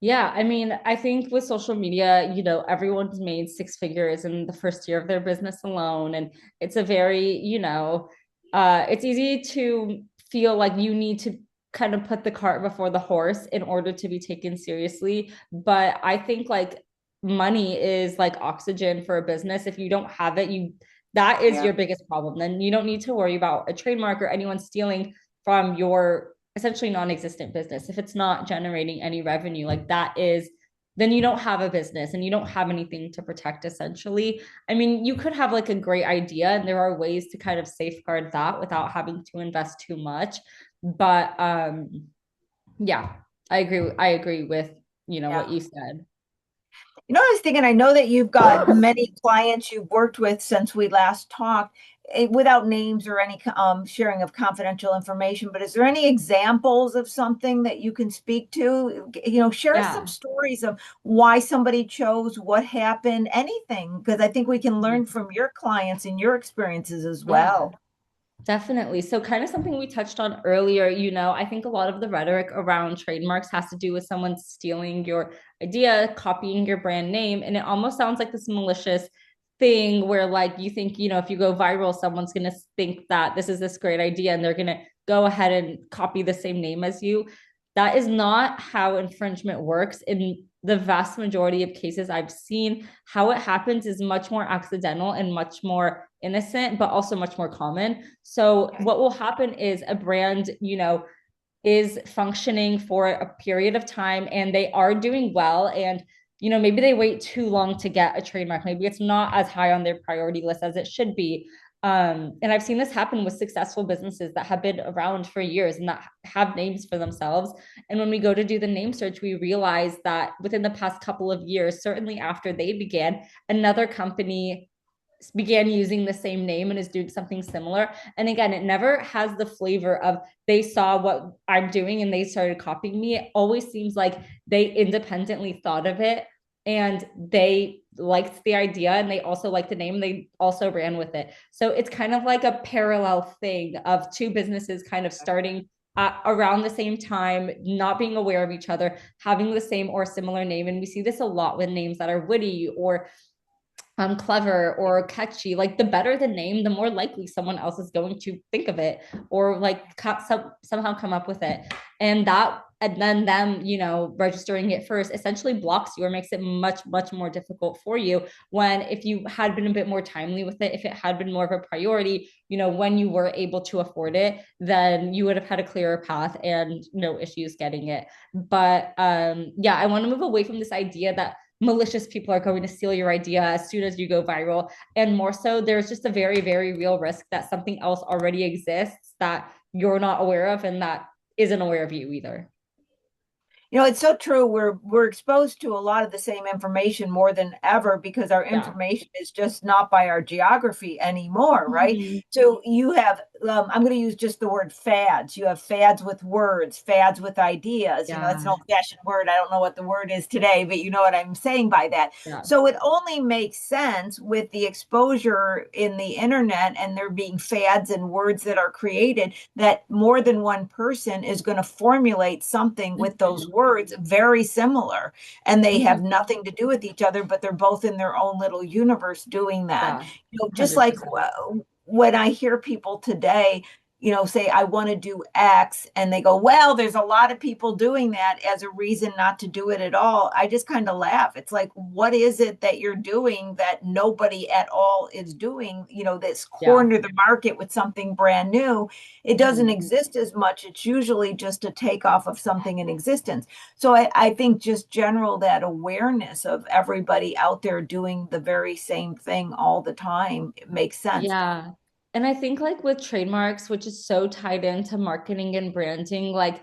Yeah, I mean, I think with social media, everyone's made six figures in the first year of their business alone. And it's a very, it's easy to feel like you need to kind of put the cart before the horse in order to be taken seriously. But I think like money is like oxygen for a business. If you don't have it, that is your biggest problem. Then you don't need to worry about a trademark or anyone stealing from your essentially non-existent business. If it's not generating any revenue, like that is then you don't have a business and you don't have anything to protect essentially. I mean, you could have like a great idea and there are ways to kind of safeguard that without having to invest too much. But yeah, I agree with, Yeah. what you said. I was thinking, I know that you've got many clients you've worked with since we last talked, without names or any sharing of confidential information, but is there any examples of something that you can speak to? Share us some Yeah. stories of why somebody chose, what happened, anything, because I think we can learn from your clients and your experiences as Yeah. well. Definitely. So, kind of something we touched on earlier, I think a lot of the rhetoric around trademarks has to do with someone stealing your idea, copying your brand name. And it almost sounds like this malicious thing where, like, you think, if you go viral, someone's going to think that this is this great idea and they're going to go ahead and copy the same name as you. That is not how infringement works. In the vast majority of cases I've seen, how it happens is much more accidental and much more innocent, but also much more common. So Okay. what will happen is a brand, is functioning for a period of time and they are doing well. And, maybe they wait too long to get a trademark. Maybe it's not as high on their priority list as it should be. And I've seen this happen with successful businesses that have been around for years and that have names for themselves. And when we go to do the name search, we realize that within the past couple of years, certainly after they began, another company began using the same name and is doing something similar. And again, it never has the flavor of they saw what I'm doing and they started copying me. It always seems like they independently thought of it and they liked the idea and they also liked the name. They also ran with it. So it's kind of like a parallel thing of two businesses kind of starting around the same time, not being aware of each other, having the same or similar name. And we see this a lot with names that are witty or clever or catchy. Like the better the name, the more likely someone else is going to think of it or like somehow come up with it. And then them, registering it first essentially blocks you or makes it much, much more difficult for you. When if you had been a bit more timely with it, if it had been more of a priority, when you were able to afford it, then you would have had a clearer path and no issues getting it. But yeah, I want to move away from this idea that malicious people are going to steal your idea as soon as you go viral. And more so, there's just a very, very real risk that something else already exists that you're not aware of and that isn't aware of you either. It's so true. We're exposed to a lot of the same information more than ever because our Yeah. information is just not by our geography anymore, right? Mhm. So you have, I'm going to use just the word fads. You have fads with words, fads with ideas. It's an Yeah. old-fashioned word. I don't know what the word is today, but you know what I'm saying by that. Yeah. So it only makes sense with the exposure in the internet and there being fads and words that are created that more than one person is going to formulate something with those Mhm. words very similar. And they have Mhm. nothing to do with each other, but they're both in their own little universe doing that. Yeah. Just like 100%. when I hear people today, say, I want to do X, and they go, well, there's a lot of people doing that as a reason not to do it at all. I just kind of laugh. It's like, what is it that you're doing that nobody at all is doing? This Yeah. corner the market with something brand new. It doesn't Mhm. exist as much. It's usually just a takeoff of something in existence. So I think just general that awareness of everybody out there doing the very same thing all the time, it makes sense. Yeah. And I think like with trademarks, which is so tied into marketing and branding, like,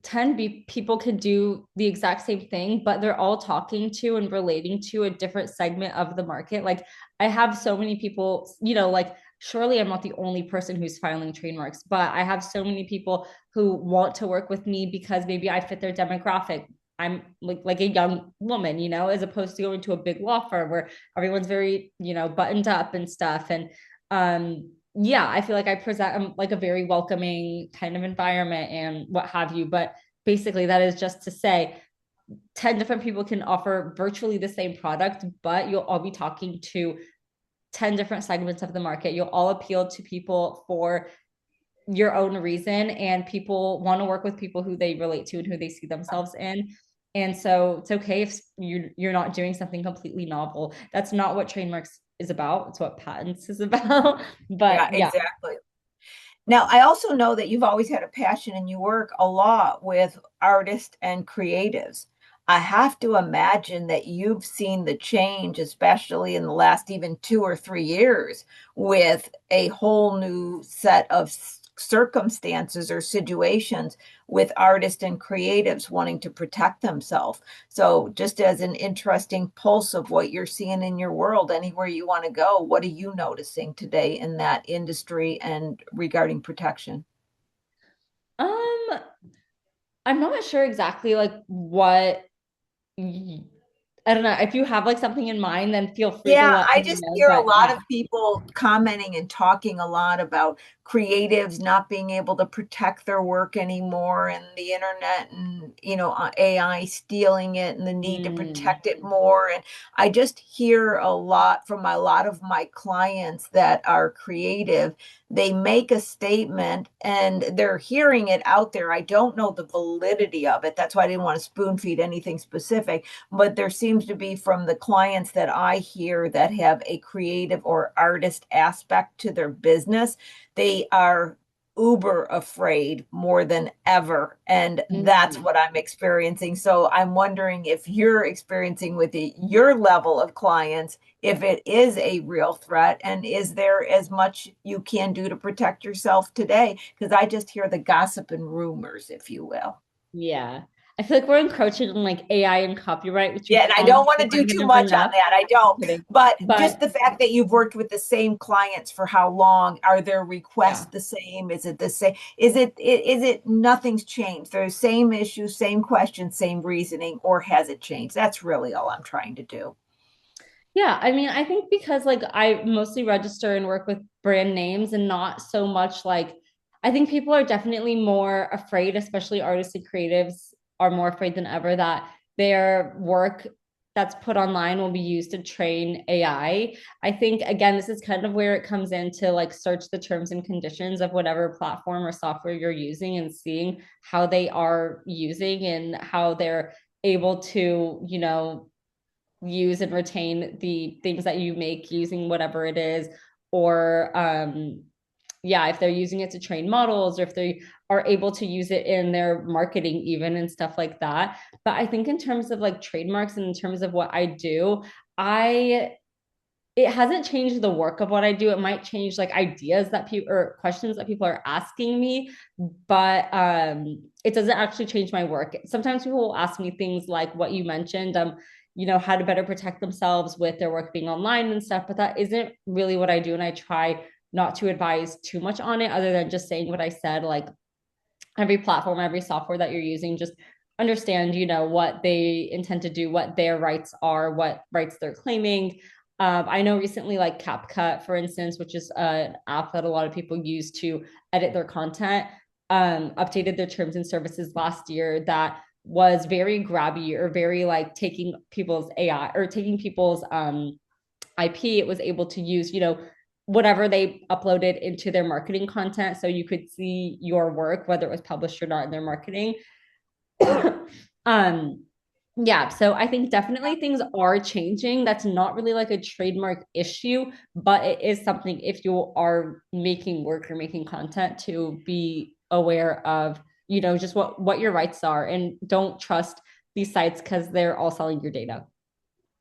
10 people could do the exact same thing, but they're all talking to and relating to a different segment of the market. Like I have so many people, like surely I'm not the only person who's filing trademarks, but I have so many people who want to work with me because maybe I fit their demographic. I'm like a young woman, as opposed to going to a big law firm where everyone's very, buttoned up and stuff. And yeah, I feel like I present like a very welcoming kind of environment and what have you. But basically, that is just to say 10 different people can offer virtually the same product, but you'll all be talking to 10 different segments of the market. You'll all appeal to people for your own reason, and people want to work with people who they relate to and who they see themselves in. And so it's okay if you're not doing something completely novel. That's not what trademarks is about. It's what patents is about. Yeah, But yeah. exactly. Now, I also know that you've always had a passion and you work a lot with artists and creatives. I have to imagine that you've seen the change, especially in the last even 2 or 3 years, with a whole new set of circumstances or situations with artists and creatives wanting to protect themselves. So, just as an interesting pulse of what you're seeing in your world, anywhere you want to go, what are you noticing today in that industry and regarding protection? Um, I'm not sure exactly like what I don't know. If you have like something in mind, then feel free to Yeah, let I me just know. hear a But lot yeah, of people commenting and talking a lot about creatives not being able to protect their work anymore and the internet and AI stealing it and the need to mm, protect it more. And I just hear a lot from a lot of my clients that are creative. They make a statement and they're hearing it out there. I don't know the validity of it. That's why I didn't want to spoon feed anything specific, but there seems to be from the clients that I hear that have a creative or artist aspect to their business, they are uber afraid more than ever. And that's mm. what I'm experiencing. So I'm wondering if you're experiencing with your level of clients, if it is a real threat, and is there as much you can do to protect yourself today? Because I just hear the gossip and rumors, if you will. Yeah. I feel like we're encroaching on like AI and copyright, which we Yeah, and I promised don't want we to do weren't too going to bring much on up. that. I don't. Kidding. But just But the fact that you've worked with the same clients for how long, are their requests yeah. the same? Is it the same? Is it nothing's changed? There's same issues, same questions, same reasoning, or has it changed? That's really all I'm trying to do. Yeah, I mean, I think because like I mostly register and work with brand names and not so much like I think people are definitely more afraid, especially artists and creatives are more afraid than ever that their work that's put online will be used to train AI. I think again, this is kind of where it comes into like search the terms and conditions of whatever platform or software you're using and seeing how they are using and how they're able to, use and retain the things that you make using whatever it is, or yeah, if they're using it to train models or if they are able to use it in their marketing even and stuff like that. But I think in terms of like trademarks and in terms of what I do, I it hasn't changed the work of what I do. It might change like ideas that people or questions that people are asking me, but it doesn't actually change my work. Sometimes people will ask me things like what you mentioned, how to better protect themselves with their work being online and stuff, but that isn't really what I do. And I try not to advise too much on it other than just saying what I said, like every platform, every software that you're using, just understand, what they intend to do, what their rights are, what rights they're claiming. I know recently, like CapCut, for instance, which is an app that a lot of people use to edit their content, updated their terms and services last year that was very grabby or very like taking people's AI or taking people's IP. It was able to use, whatever they uploaded into their marketing content. So you could see your work, whether it was published or not in their marketing. um, yeah, so I think definitely things are changing. That's not really like a trademark issue, but it is something if you are making work or making content to be aware of, just what your rights are and don't trust these sites because they're all selling your data.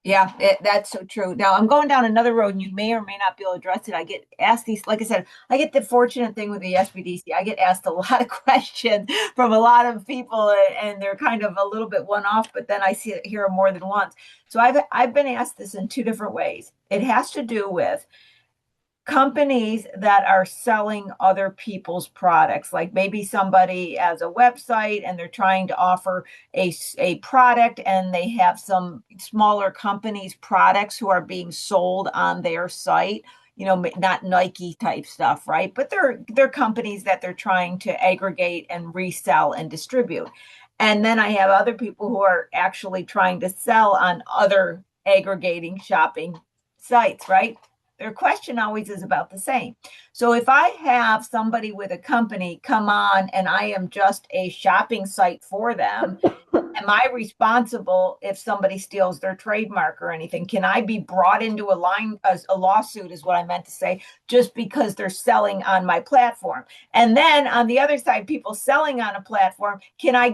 Yeah, that's so true. Now I'm going down another road, and you may or may not be able to address it. I get asked these, like I said, I get the fortunate thing with the SBDC. I get asked a lot of questions from a lot of people, and they're kind of a little bit one off. But then I hear them more than once. So I've been asked this in two different ways. It has to do with companies that are selling other people's products, like maybe somebody has a website and they're trying to offer a product, and they have some smaller companies products who are being sold on their site, not Nike type stuff, right? But they're companies that they're trying to aggregate and resell and distribute. And then I have other people who are actually trying to sell on other aggregating shopping sites, right? Their question always is about the same. So if I have somebody with a company come on and I am just a shopping site for them, am I responsible if somebody steals their trademark or anything? Can I be brought into a lawsuit is what I meant to say, just because they're selling on my platform? And then on the other side, people selling on a platform, can I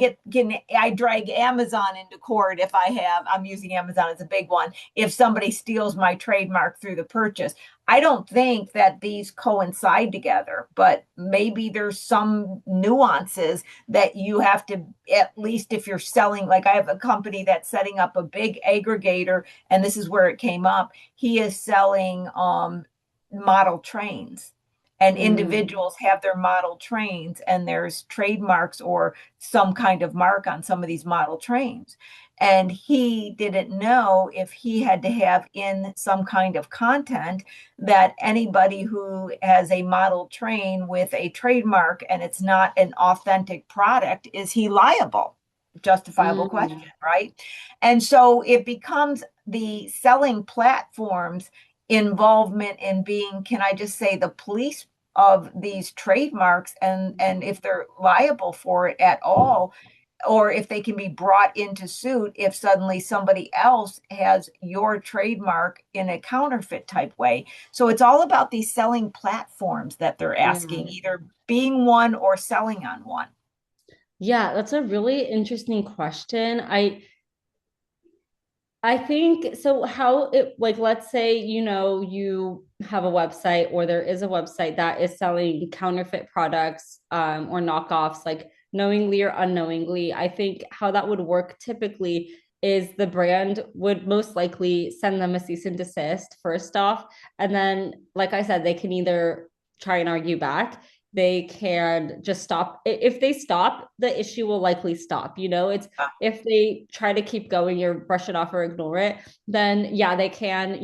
drag Amazon into court if I'm using Amazon as a big one, if somebody steals my trademark through the purchase? I don't think that these coincide together, but maybe there's some nuances that you have to, at least if you're selling, like I have a company that's setting up a big aggregator, and this is where it came up. He is selling model trains, and individuals have their model trains, and there's trademarks or some kind of mark on some of these model trains. And he didn't know if he had to have in some kind of content that anybody who has a model train with a trademark and it's not an authentic product, is he liable? Justifiable question, right? And so it becomes the selling platforms involvement in being, can I just say, the police of these trademarks, and if they're liable for it at all, or if they can be brought into suit if suddenly somebody else has your trademark in a counterfeit type way. So it's all about these selling platforms that they're asking, either being one or selling on one. Yeah, that's a really interesting question. I think so. How it, like, let's say, you have a website, or there is a website that is selling counterfeit products, or knockoffs, like knowingly or unknowingly. I think how that would work typically is the brand would most likely send them a cease and desist first off. And then, like I said, they can either try and argue back. They can just stop. If they stop, the issue will likely stop. It's, if they try to keep going or brush it off or ignore it, then yeah, they can,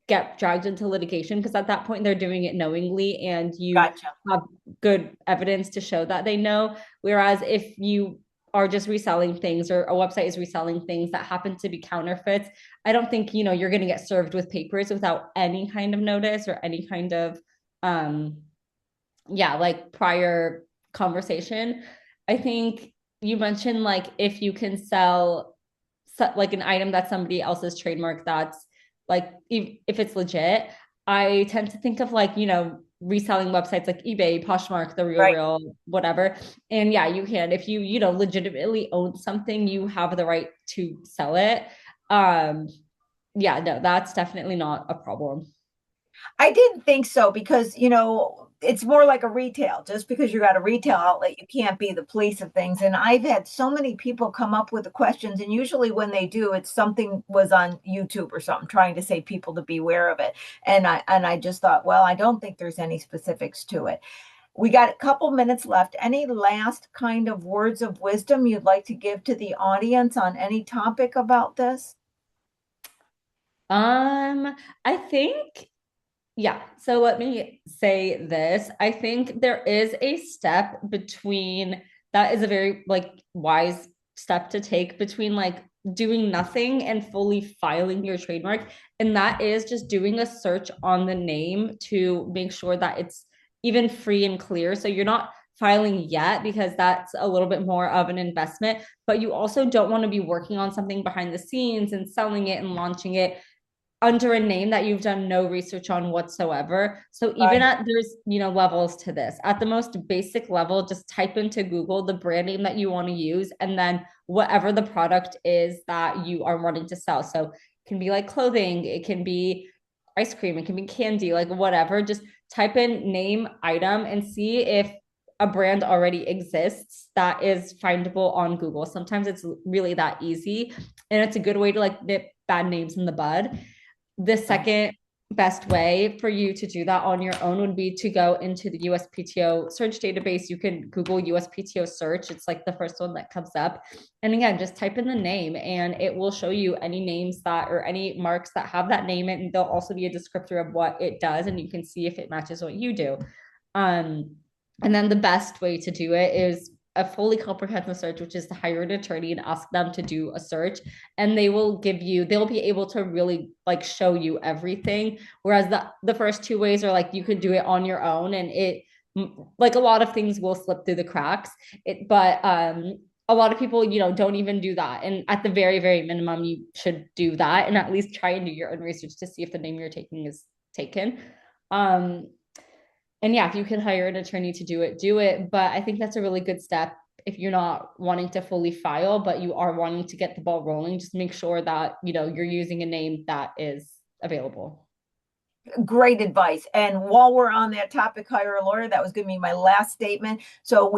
get dragged into litigation, because at that point they're doing it knowingly and you Gotcha. have good evidence to show that they know. Whereas if you are just reselling things, or a website is reselling things that happen to be counterfeits, I don't think, you're going to get served with papers without any kind of notice or any kind of, yeah, like prior conversation. I think you mentioned, like, if you can sell like an item that's somebody else's trademark, that's like, if it's legit, I tend to think of, like, reselling websites like eBay, Poshmark, The Real Right. Real, whatever. And yeah, you can, if you, legitimately own something, you have the right to sell it. Yeah, no, that's definitely not a problem. I didn't think so because, it's more like a retail. Just because you got a retail outlet, you can't be the police of things. And I've had so many people come up with the questions, and usually when they do, it's something was on YouTube or something trying to say people to beware of it. And I just thought, well, I don't think there's any specifics to it. We got a couple minutes left. Any last kind of words of wisdom you'd like to give to the audience on any topic about this? I think, yeah. So let me say this. I think there is a step between, that is a very, like, wise step to take, between like doing nothing and fully filing your trademark. And that is just doing a search on the name to make sure that it's even free and clear. So you're not filing yet, because that's a little bit more of an investment, but you also don't want to be working on something behind the scenes and selling it and launching it under a name that you've done no research on whatsoever. So even Right. at, there's, levels to this. At the most basic level, just type into Google the brand name that you want to use, and then whatever the product is that you are wanting to sell. So it can be like clothing, it can be ice cream, it can be candy, like whatever. Just type in name, item, and see if a brand already exists that is findable on Google. Sometimes it's really that easy, and it's a good way to like nip bad names in the bud. The second best way for you to do that on your own would be to go into the USPTO search database. You can Google USPTO search. It's like the first one that comes up. And again, just type in the name and it will show you any names that, or any marks that have that name. And there'll also be a descriptor of what it does. And you can see if it matches what you do. And then the best way to do it is a fully comprehensive search, which is to hire an attorney and ask them to do a search, and they'll be able to really like show you everything. Whereas the first two ways are like, you could do it on your own, and it, like, a lot of things will slip through the cracks. But a lot of people, don't even do that. And at the very, very minimum, you should do that and at least try and do your own research to see if the name you're taking is taken. Um, and yeah, if you can hire an attorney to do it, do it. But I think that's a really good step if you're not wanting to fully file, but you are wanting to get the ball rolling. Just make sure that, you're using a name that is available. Great advice. And while we're on that topic, hire a lawyer, that was going to be my last statement. So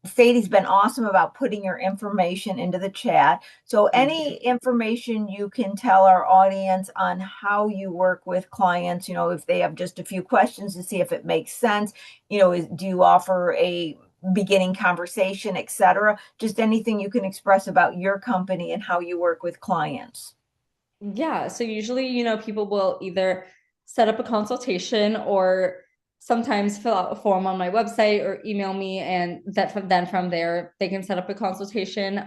Sadie's been awesome about putting your information into the chat. So Thank you. any information you can tell our audience on how you work with clients, if they have just a few questions to see if it makes sense, do you offer a beginning conversation, etc. Just anything you can express about your company and how you work with clients. Yeah. So usually, people will either set up a consultation or sometimes fill out a form on my website or email me, and then from there they can set up a consultation.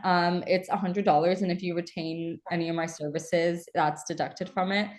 It's $100, and if you retain any of my services, that's deducted from it.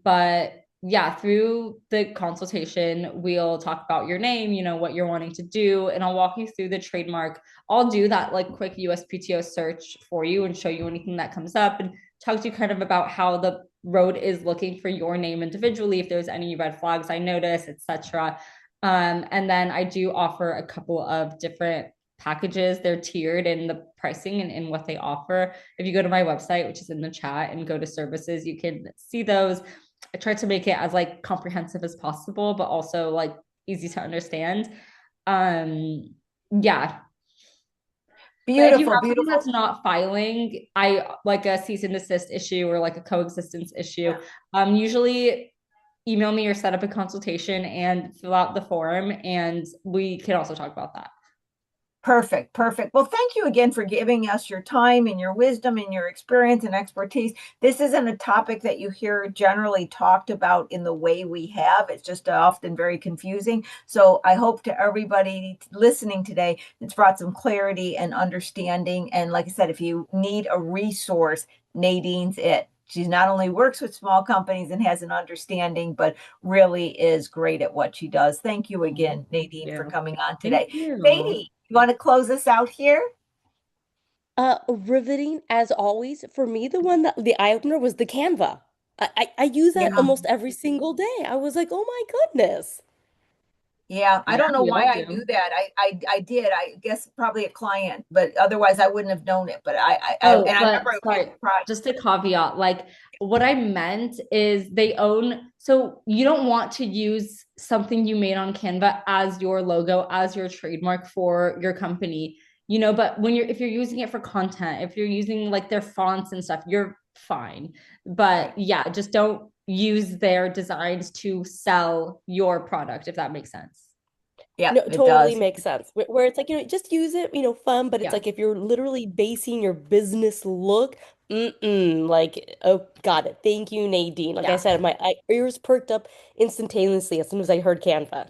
But yeah, through the consultation, we'll talk about your name, what you're wanting to do, and I'll walk you through the trademark. I'll do that like quick USPTO search for you and show you anything that comes up and talk to you kind of about how the road is looking for your name individually, if there's any red flags I notice, etc. And then I do offer a couple of different packages. They're tiered in the pricing and in what they offer. If you go to my website, which is in the chat, and go to services, you can see those. I try to make it as like comprehensive as possible, but also like easy to understand. Yeah, but if you Beautiful, have something beautiful. that's not filing, I like a cease and desist issue or like a coexistence issue. Usually email me or set up a consultation and fill out the form, and we can also talk about that. Perfect, perfect. Well, thank you again for giving us your time and your wisdom and your experience and expertise. This isn't a topic that you hear generally talked about in the way we have. It's just often very confusing. So I hope to everybody listening today, it's brought some clarity and understanding. And like I said, if you need a resource, Nadine's it. She not only works with small companies and has an understanding, but really is great at what she does. Thank you again, Nadine, for Yeah. coming on Thank today. you. Sadie, you want to close us out here? Riveting as always. For me, the eye opener was the Canva. I use that Yeah. almost every single day. I was like, oh my goodness. Yeah. I Yeah, don't know we why all I knew do. that. I did. I guess probably a client, but otherwise I wouldn't have known it. But Oh, and I remember but it being sorry, surprised. just a caveat. Like what I meant is they own, so you don't want to use something you made on Canva as your logo, as your trademark for your company, but if you're using it for content, if you're using like their fonts and stuff, you're fine. But yeah, just don't use their designs to sell your product, if that makes sense. Yeah, No, it totally does. makes sense. Where it's like, just use it, fun, but it's Yeah. like if you're literally basing your business look, like, oh, got it. Thank you, Nadine. Like I Yeah. said, my ears perked up instantaneously as soon as I heard Canva.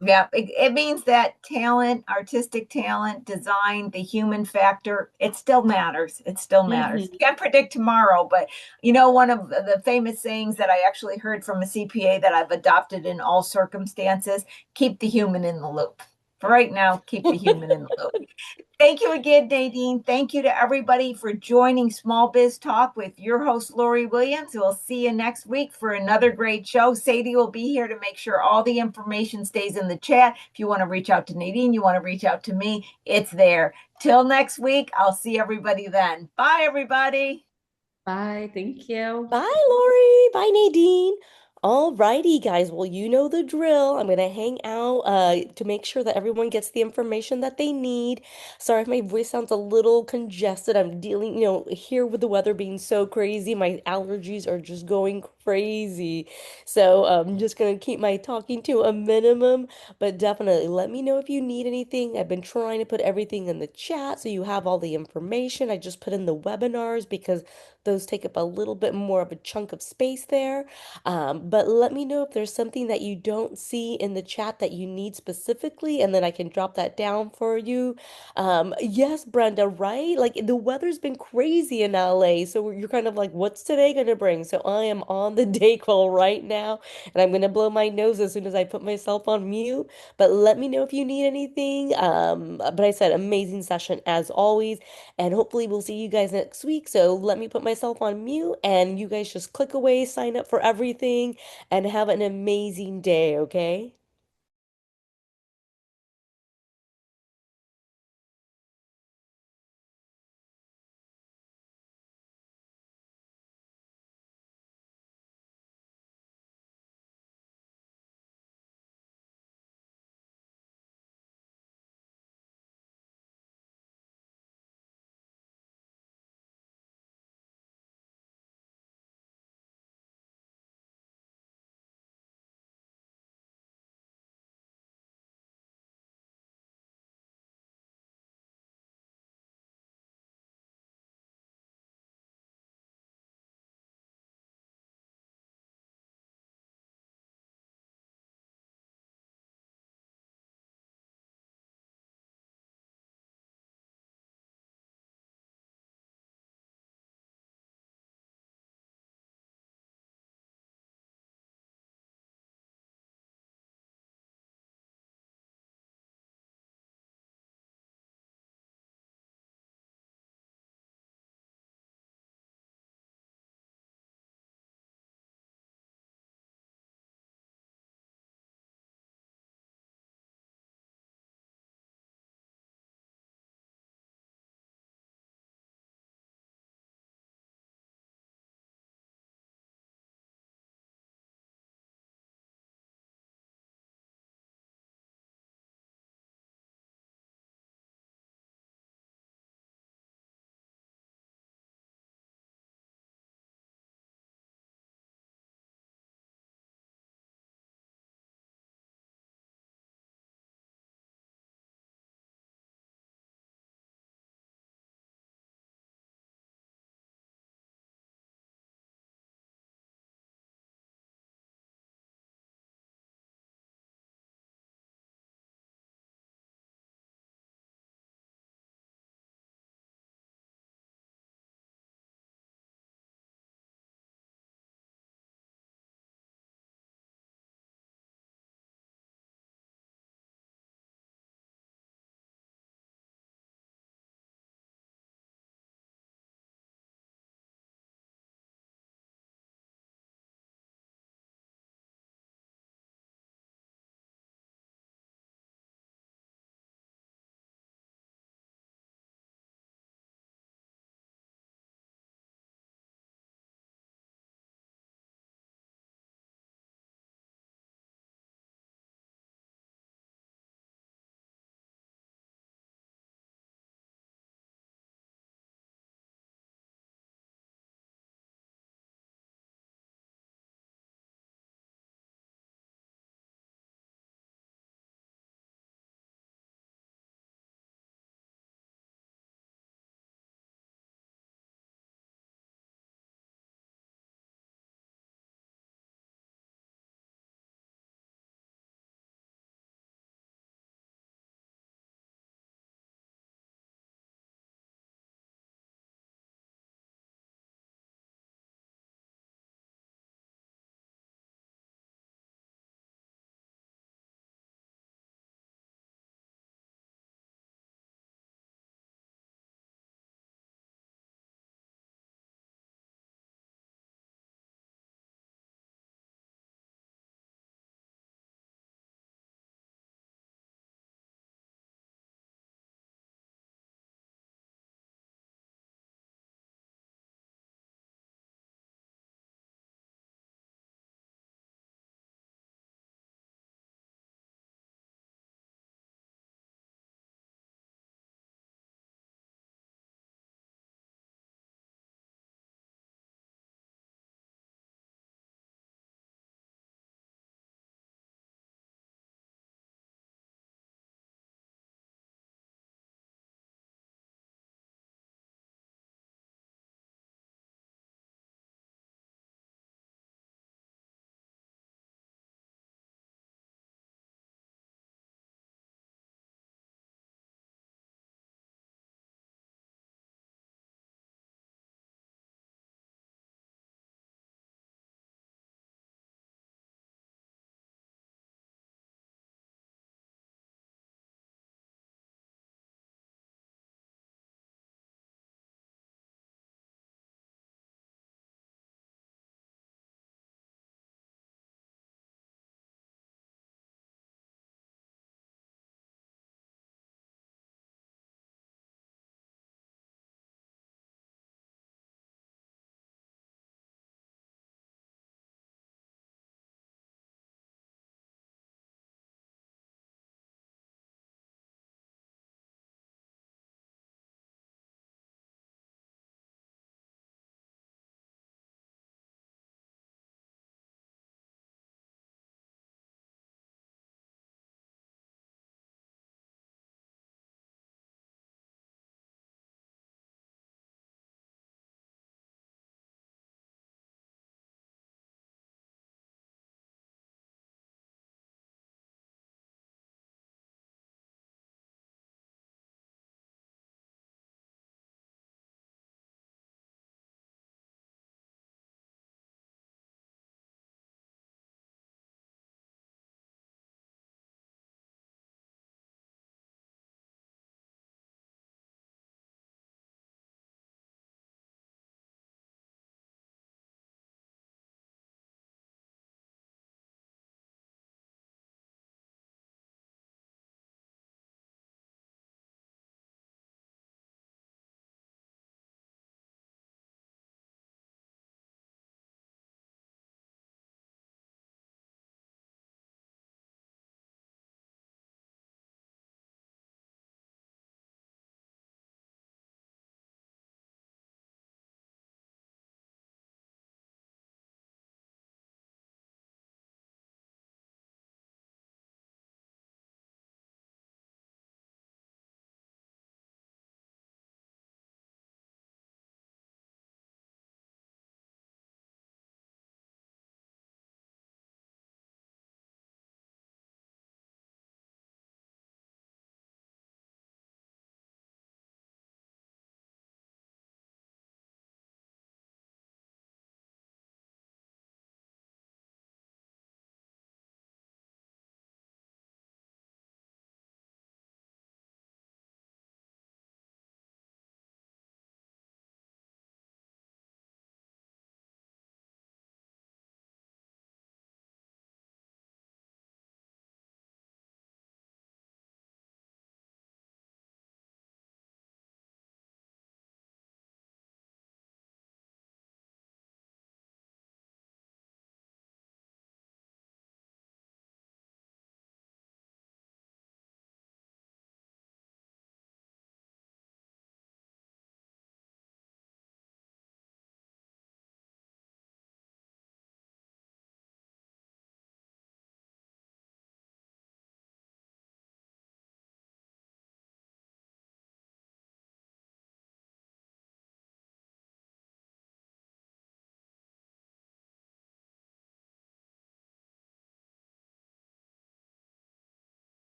Yeah, it means that talent, artistic talent, design, the human factor, it still matters. It still matters. Mhm. Can't predict tomorrow, but one of the famous sayings that I actually heard from a CPA that I've adopted in all circumstances, keep the human in the loop. For right now, keep the human in the loop. Thank you again, Nadine. Thank you to everybody for joining Small Biz Talk with your host, Lori Williams. We'll see you next week for another great show. Sadie will be here to make sure all the information stays in the chat. If you want to reach out to Nadine, you want to reach out to me, it's there. Till next week, I'll see everybody then. Bye, everybody. Bye. Thank you. Bye, Lori. Bye, Nadine. All righty, guys. Well, you know the drill. I'm gonna hang out to make sure that everyone gets the information that they need. Sorry if my voice sounds a little congested. I'm dealing, here with the weather being so crazy. My allergies are just going crazy. So I'm just gonna keep my talking to a minimum, but definitely let me know if you need anything. I've been trying to put everything in the chat so you have all the information. I just put in the webinars because those take up a little bit more of a chunk of space there. But let me know if there's something that you don't see in the chat that you need specifically, and then I can drop that down for you. Yes, Brenda, right? Like the weather's been crazy in LA, so you're kind of like, what's today gonna bring? So I am on the Dayquil right now, and I'm gonna blow my nose as soon as I put myself on mute. But let me know if you need anything. But I said amazing session as always, and hopefully we'll see you guys next week. So let me put myself on mute, and you guys just click away, sign up for everything, and have an amazing day, okay?